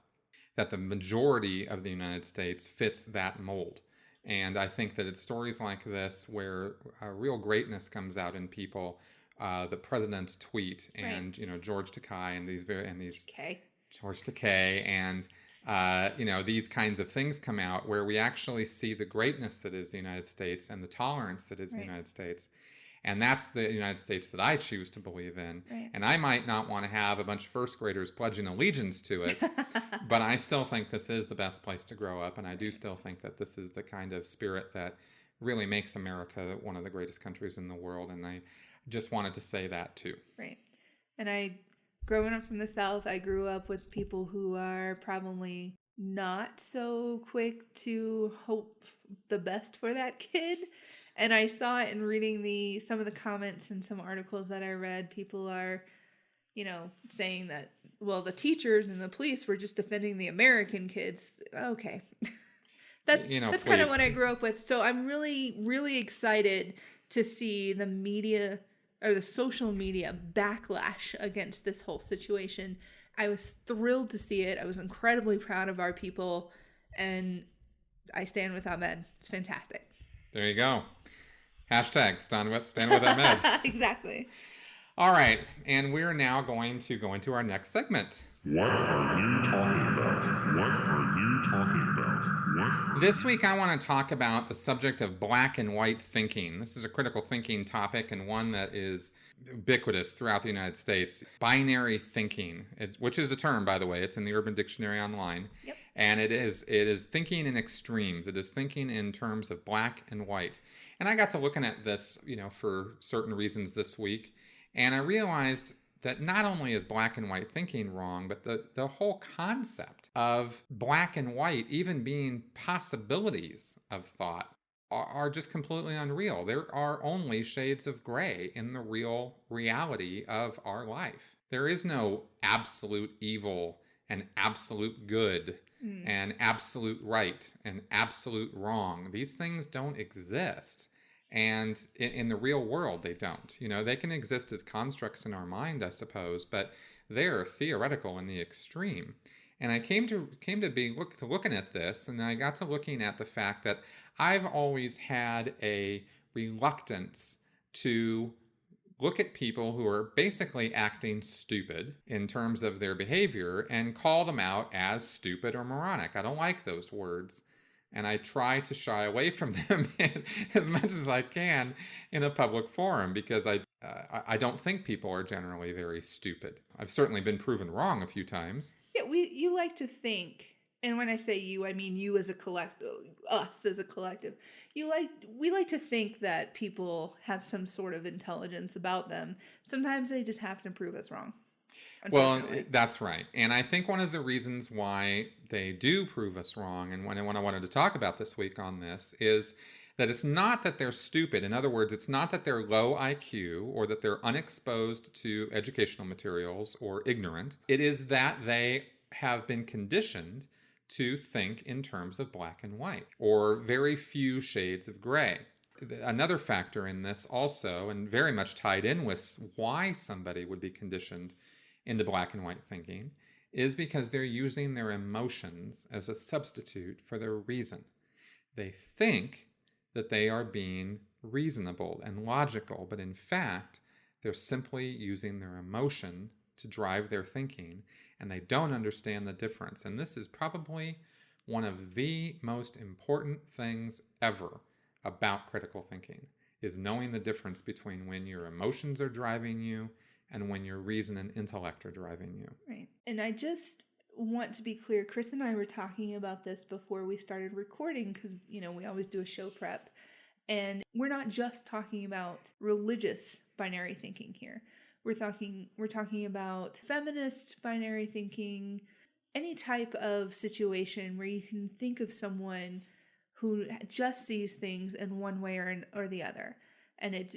that the majority of the United States fits that mold. And I think that it's stories like this where real greatness comes out in people. The president's tweet and George Takei and George Takei and these kinds of things come out where we actually see the greatness that is the United States and the tolerance that is the United States. And that's the United States that I choose to believe in. Right. And I might not want to have a bunch of first graders pledging allegiance to it, but I still think this is the best place to grow up. And I do still think that this is the kind of spirit that really makes America one of the greatest countries in the world. And I just wanted to say that too. Right. And growing up from the South, I grew up with people who are probably not so quick to hope the best for that kid. And I saw it in reading some of the comments in some articles that I read. People are, saying that, well, the teachers and the police were just defending the American kids. Okay. That's kind of what I grew up with. So I'm really, really excited to see the media or the social media backlash against this whole situation. I was thrilled to see it. I was incredibly proud of our people. And I stand with Ahmed. It's fantastic. There you go. Hashtag stand with Ahmed. Exactly. All right. And we're now going to go into our next segment. What are you talking about? What are you talking about? This week I want to talk about the subject of black and white thinking. This is a critical thinking topic and one that is ubiquitous throughout the United States. Binary thinking, which is a term, by the way. It's in the Urban Dictionary online. Yep. And it is thinking in extremes. It is thinking in terms of black and white. And I got to looking at this, for certain reasons this week, and I realized that not only is black and white thinking wrong, but the whole concept of black and white even being possibilities of thought are just completely unreal. There are only shades of gray in the real reality of our life. There is no absolute evil and absolute good and absolute right and absolute wrong. These things don't exist. And in the real world, they don't. They can exist as constructs in our mind, I suppose, but they're theoretical in the extreme. And I came to be looking at this, and I got to looking at the fact that I've always had a reluctance to look at people who are basically acting stupid in terms of their behavior and call them out as stupid or moronic. I don't like those words, and I try to shy away from them as much as I can in a public forum, because I don't think people are generally very stupid. I've certainly been proven wrong a few times. Yeah, you like to think, and when I say you, I mean you as a collective, us as a collective. We like to think that people have some sort of intelligence about them. Sometimes they just happen to prove us wrong. Well, that's right. And I think one of the reasons why they do prove us wrong, and what I wanted to talk about this week on this, is that it's not that they're stupid. In other words, it's not that they're low IQ or that they're unexposed to educational materials or ignorant. It is that they have been conditioned to think in terms of black and white, or very few shades of gray. Another factor in this also, and very much tied in with why somebody would be conditioned into black and white thinking, is because they're using their emotions as a substitute for their reason. They think that they are being reasonable and logical, but in fact, they're simply using their emotion to drive their thinking, and they don't understand the difference. And this is probably one of the most important things ever about critical thinking, is knowing the difference between when your emotions are driving you and when your reason and intellect are driving you. Right. And I just want to be clear, Chris and I were talking about this before we started recording, because, we always do a show prep. And we're not just talking about religious binary thinking here. We're talking about feminist binary thinking, any type of situation where you can think of someone who just sees things in one way or the other. And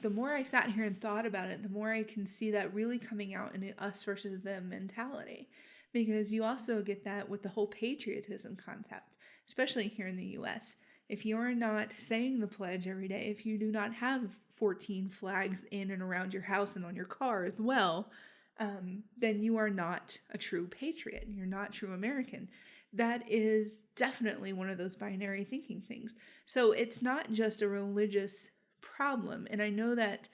the more I sat here and thought about it, the more I can see that really coming out in an us versus them mentality. Because you also get that with the whole patriotism concept, especially here in the U.S. If you're not saying the pledge every day, if you do not have 14 flags in and around your house and on your car as well, then you are not a true patriot. You're not true American. That is definitely one of those binary thinking things. So it's not just a religious problem. And I know that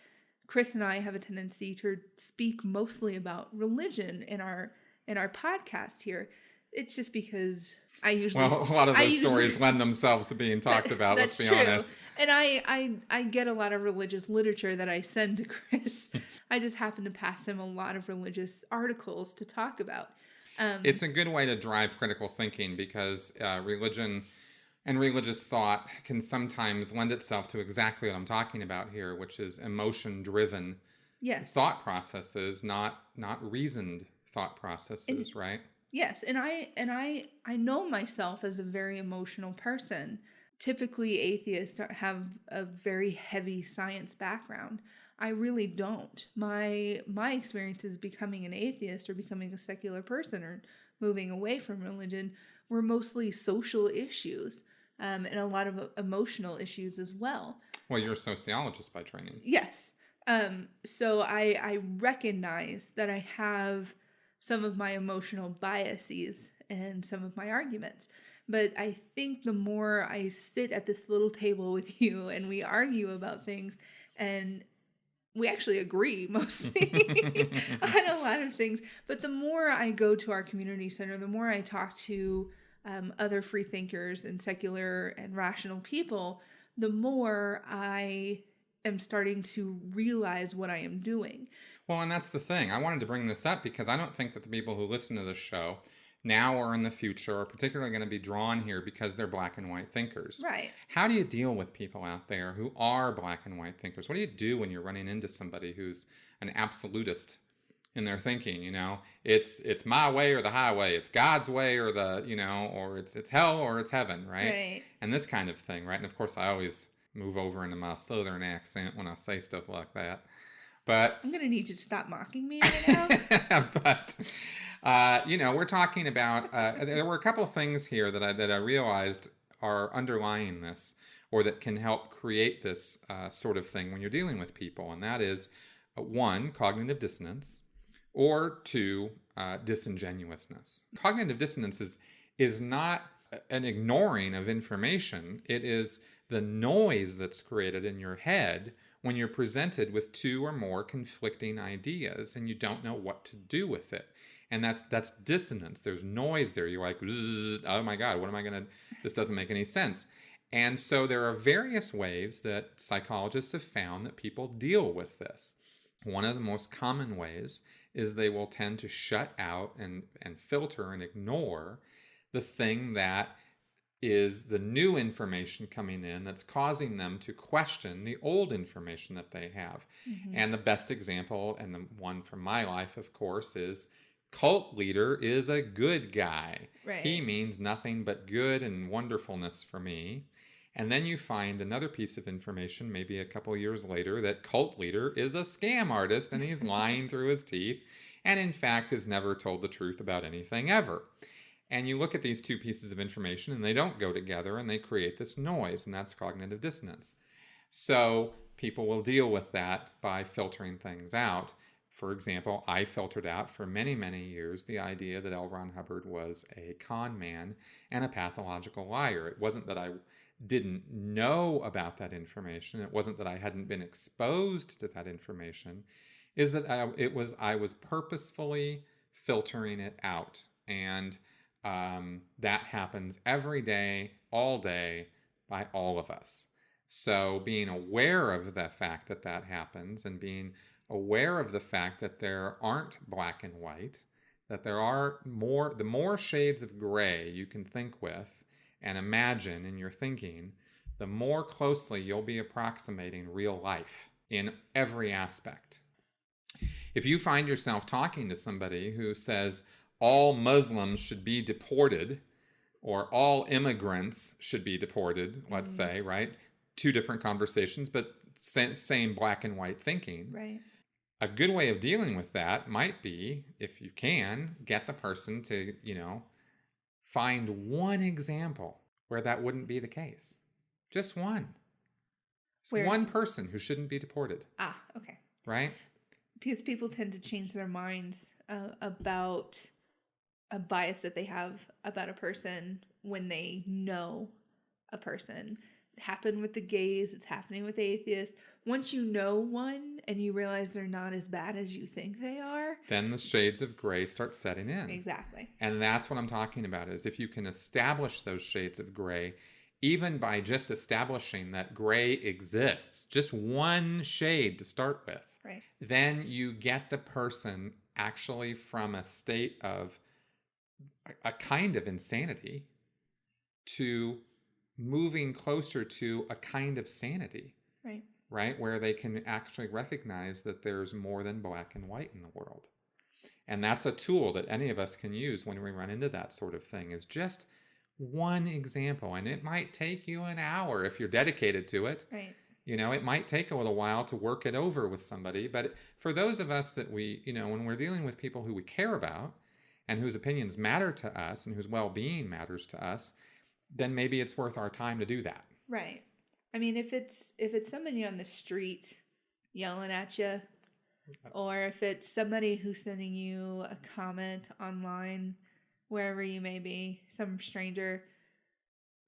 Chris and I have a tendency to speak mostly about religion in our podcast here. It's just because I usually... Well, a lot of those stories lend themselves to being talked about, let's be honest. And I get a lot of religious literature that I send to Chris. I just happen to pass him a lot of religious articles to talk about. It's a good way to drive critical thinking, because religion and religious thought can sometimes lend itself to exactly what I'm talking about here, which is emotion-driven thought processes, not reasoned thought processes, right? Yes, and I know myself as a very emotional person. Typically, atheists have a very heavy science background. I really don't. My experiences becoming an atheist or becoming a secular person or moving away from religion were mostly social issues and a lot of emotional issues as well. Well, you're a sociologist by training. Yes. So I recognize that I have some of my emotional biases and some of my arguments. But I think the more I sit at this little table with you and we argue about things, and we actually agree mostly on a lot of things, but the more I go to our community center, the more I talk to other free thinkers and secular and rational people, the more I am starting to realize what I am doing. Well, and that's the thing. I wanted to bring this up because I don't think that the people who listen to this show now or in the future are particularly going to be drawn here because they're black and white thinkers. Right. How do you deal with people out there who are black and white thinkers? What do you do when you're running into somebody who's an absolutist in their thinking? You know, it's my way or the highway. It's God's way or the, you know, or it's hell or it's heaven, right? Right. And this kind of thing, right? And of course, I always move over into my Southern accent when I say stuff like that. But I'm going to need you to stop mocking me right now. but you know, we're talking about there were a couple of things here that I realized are underlying this, or that can help create this sort of thing when you're dealing with people, and that is one, cognitive dissonance, or two, disingenuousness. Cognitive dissonance is not an ignoring of information. It is the noise that's created in your head when you're presented with two or more conflicting ideas and you don't know what to do with it. And that's dissonance. There's noise there. You're like, oh my God, what am I going to, this doesn't make any sense. And so there are various ways that psychologists have found that people deal with this. One of the most common ways is they will tend to shut out and filter and ignore the thing that is the new information coming in that's causing them to question the old information that they have. Mm-hmm. And the best example, and the one from my life, of course, is cult leader is a good guy. Right. He means nothing but good and wonderfulness for me. And then you find another piece of information, maybe a couple years later, that cult leader is a scam artist and he's lying through his teeth and in fact has never told the truth about anything ever. And you look at these two pieces of information and they don't go together and they create this noise, and that's cognitive dissonance. So people will deal with that by filtering things out. For example, I filtered out for many, many years the idea that L. Ron Hubbard was a con man and a pathological liar. It wasn't that I didn't know about that information. It wasn't that I hadn't been exposed to that information. Is that I was purposefully filtering it out. And that happens every day, all day, by all of us. So being aware of the fact that that happens, and being aware of the fact that there aren't black and white, that there are the more shades of gray you can think with and imagine in your thinking, the more closely you'll be approximating real life in every aspect. If you find yourself talking to somebody who says, all Muslims should be deported, or all immigrants should be deported, let's say, right? Two different conversations, but same black and white thinking. Right. A good way of dealing with that might be, if you can, get the person to, find one example where that wouldn't be the case. Just one. One person who shouldn't be deported. Ah, okay. Right? Because people tend to change their minds about a bias that they have about a person when they know a person. It happened with the gays. It's happening with atheists. Once you know one and you realize they're not as bad as you think they are, then the shades of gray start setting in. Exactly. And that's what I'm talking about, is if you can establish those shades of gray, even by just establishing that gray exists, just one shade to start with, right, then you get the person actually from a state of a kind of insanity to moving closer to a kind of sanity. Right? Where they can actually recognize that there's more than black and white in the world. And that's a tool that any of us can use when we run into that sort of thing, is just one example. And it might take you an hour if you're dedicated to it. Right. It might take a little while to work it over with somebody. But for those of us that we, when we're dealing with people who we care about and whose opinions matter to us and whose well-being matters to us, then maybe it's worth our time to do that. Right. I mean, if it's somebody on the street yelling at you, or if it's somebody who's sending you a comment online, wherever you may be, some stranger,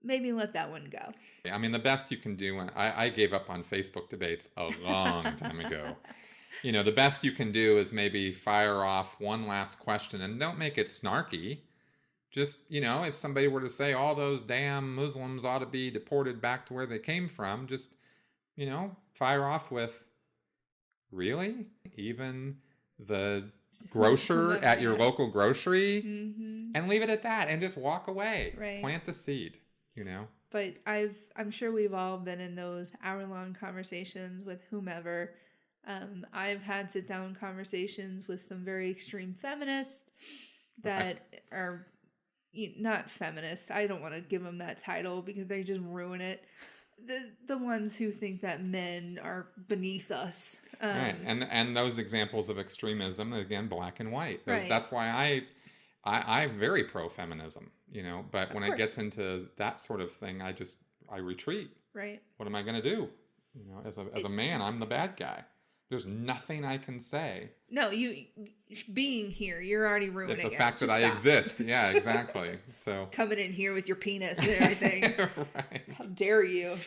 maybe let that one go. I mean, the best you can do, I gave up on Facebook debates a long time ago. The best you can do is maybe fire off one last question, and don't make it snarky. Just, if somebody were to say all those damn Muslims ought to be deported back to where they came from, just, fire off with, really? Even the grocer at your local grocery Mm-hmm. and leave it at that and just walk away. Right. Plant the seed, you know? But I'm sure we've all been in those hour-long conversations with whomever. I've had sit-down conversations with some very extreme feminists that are not feminists. I don't want to give them that title because they just ruin it. The ones who think that men are beneath us. Right. And those examples of extremism, again, black and white. Right. That's why I'm very pro-feminism, you know, but when it gets into that sort of thing, I retreat. Right. What am I going to do? You know, as a man, I'm the bad guy. There's nothing I can say. No, you being here, you're already ruining it. The fact that Just I stop. exist. Yeah, exactly. So Coming in here with your penis and everything. right. How dare you?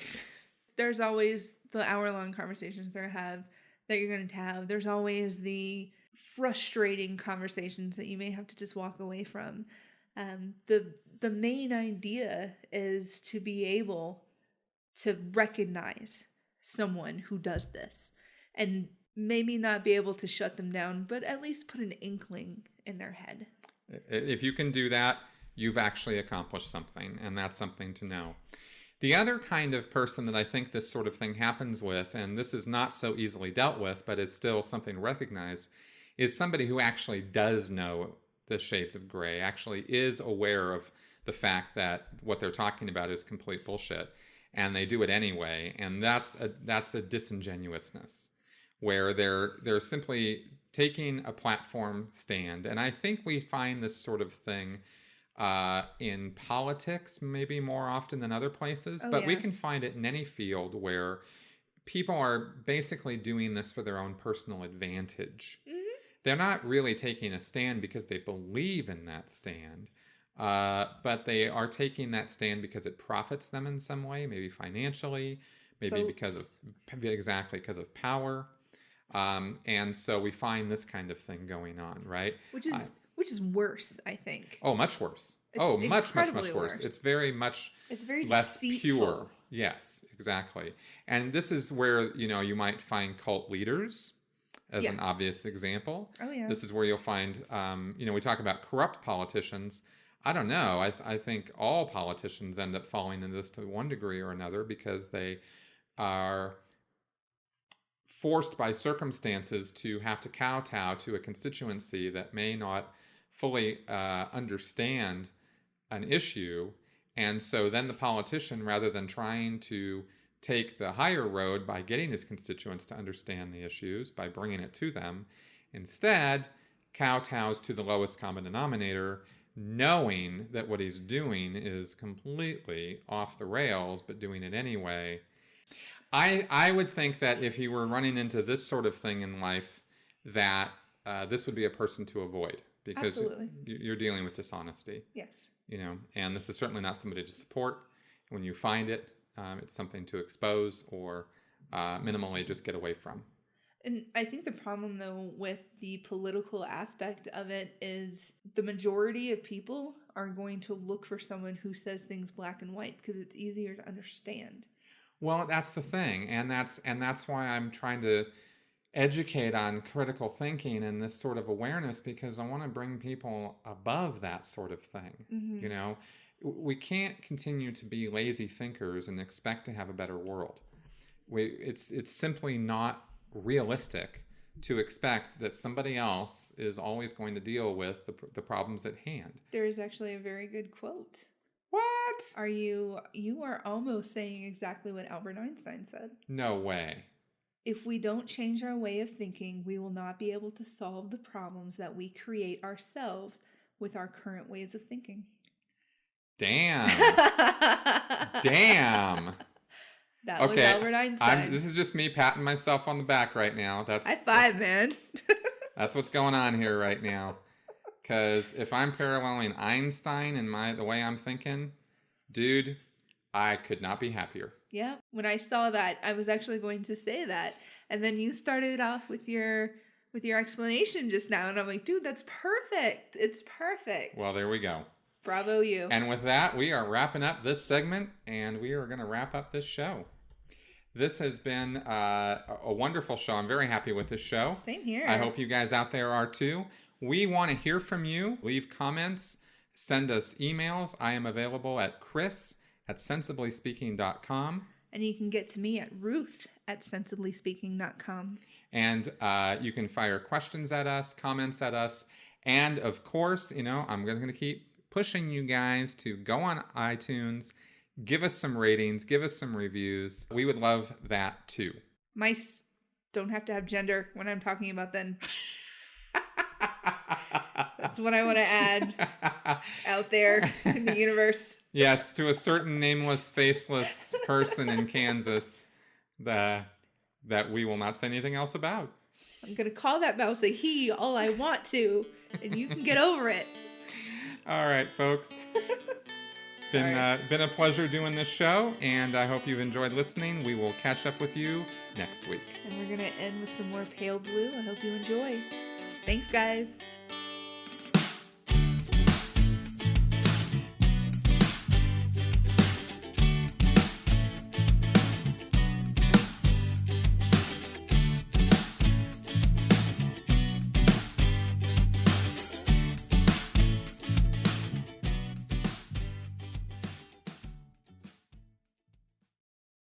There's always the hour-long conversations that you're going to have. There's always the frustrating conversations that you may have to just walk away from. The main idea is to be able to recognize someone who does this and maybe not be able to shut them down, but at least put an inkling in their head. If you can do that, you've actually accomplished something, and that's something to know. The other kind of person that I think this sort of thing happens with, and this is not so easily dealt with, but is still something to recognize, is somebody who actually does know the shades of gray, actually is aware of the fact that what they're talking about is complete bullshit, and they do it anyway, and that's a disingenuousness, where they're simply taking a platform stand. And I think we find this sort of thing in politics maybe more often than other places, but we can find it in any field where people are basically doing this for their own personal advantage. Mm-hmm. They're not really taking a stand because they believe in that stand, but they are taking that stand because it profits them in some way, maybe financially, maybe because of power. And so we find this kind of thing going on, right? Which is worse, I think. Oh, much worse. Much worse. It's very less deceitful. pure. Yes, exactly. And this is where, you might find cult leaders as an obvious example. Oh, yeah. This is where you'll find, we talk about corrupt politicians. I don't know. I think all politicians end up falling into this to one degree or another because they are forced by circumstances to have to kowtow to a constituency that may not fully understand an issue. And so then the politician, rather than trying to take the higher road by getting his constituents to understand the issues, by bringing it to them, instead kowtows to the lowest common denominator, knowing that what he's doing is completely off the rails, but doing it anyway. I would think that if you were running into this sort of thing in life, that this would be a person to avoid, because you're dealing with dishonesty. Yes. And this is certainly not somebody to support. When you find it, it's something to expose or minimally just get away from. And I think the problem, though, with the political aspect of it is the majority of people are going to look for someone who says things black and white because it's easier to understand. Well, that's the thing, and that's why I'm trying to educate on critical thinking and this sort of awareness, because I want to bring people above that sort of thing. Mm-hmm. We can't continue to be lazy thinkers and expect to have a better world. It's simply not realistic to expect that somebody else is always going to deal with the problems at hand. There is actually a very good quote. What? You are almost saying exactly what Albert Einstein said. No way. If we don't change our way of thinking, we will not be able to solve the problems that we create ourselves with our current ways of thinking. Damn. Damn. That was Albert Einstein. This is just me patting myself on the back right now. High five, man. That's what's going on here right now. Because if I'm paralleling Einstein in the way I'm thinking, dude, I could not be happier. Yeah. When I saw that, I was actually going to say that. And then you started off with your explanation just now. And I'm like, dude, that's perfect. It's perfect. Well, there we go. Bravo you. And with that, we are wrapping up this segment, and we are going to wrap up this show. This has been a wonderful show. I'm very happy with this show. Same here. I hope you guys out there are too. We want to hear from you. Leave comments. Send us emails. I am available at chris@sensiblyspeaking.com. And you can get to me at ruth@sensiblyspeaking.com. And you can fire questions at us, comments at us. And of course, I'm going to keep pushing you guys to go on iTunes, give us some ratings, give us some reviews. We would love that too. Mice don't have to have gender when I'm talking about them. That's what I want to add out there in the universe. Yes, to a certain nameless, faceless person in Kansas that we will not say anything else about. I'm going to call that mouse a he all I want to, and you can get over it. All right, folks. Been a pleasure doing this show, and I hope you've enjoyed listening. We will catch up with you next week. And we're going to end with some more Pale Blue. I hope you enjoy. Thanks, guys.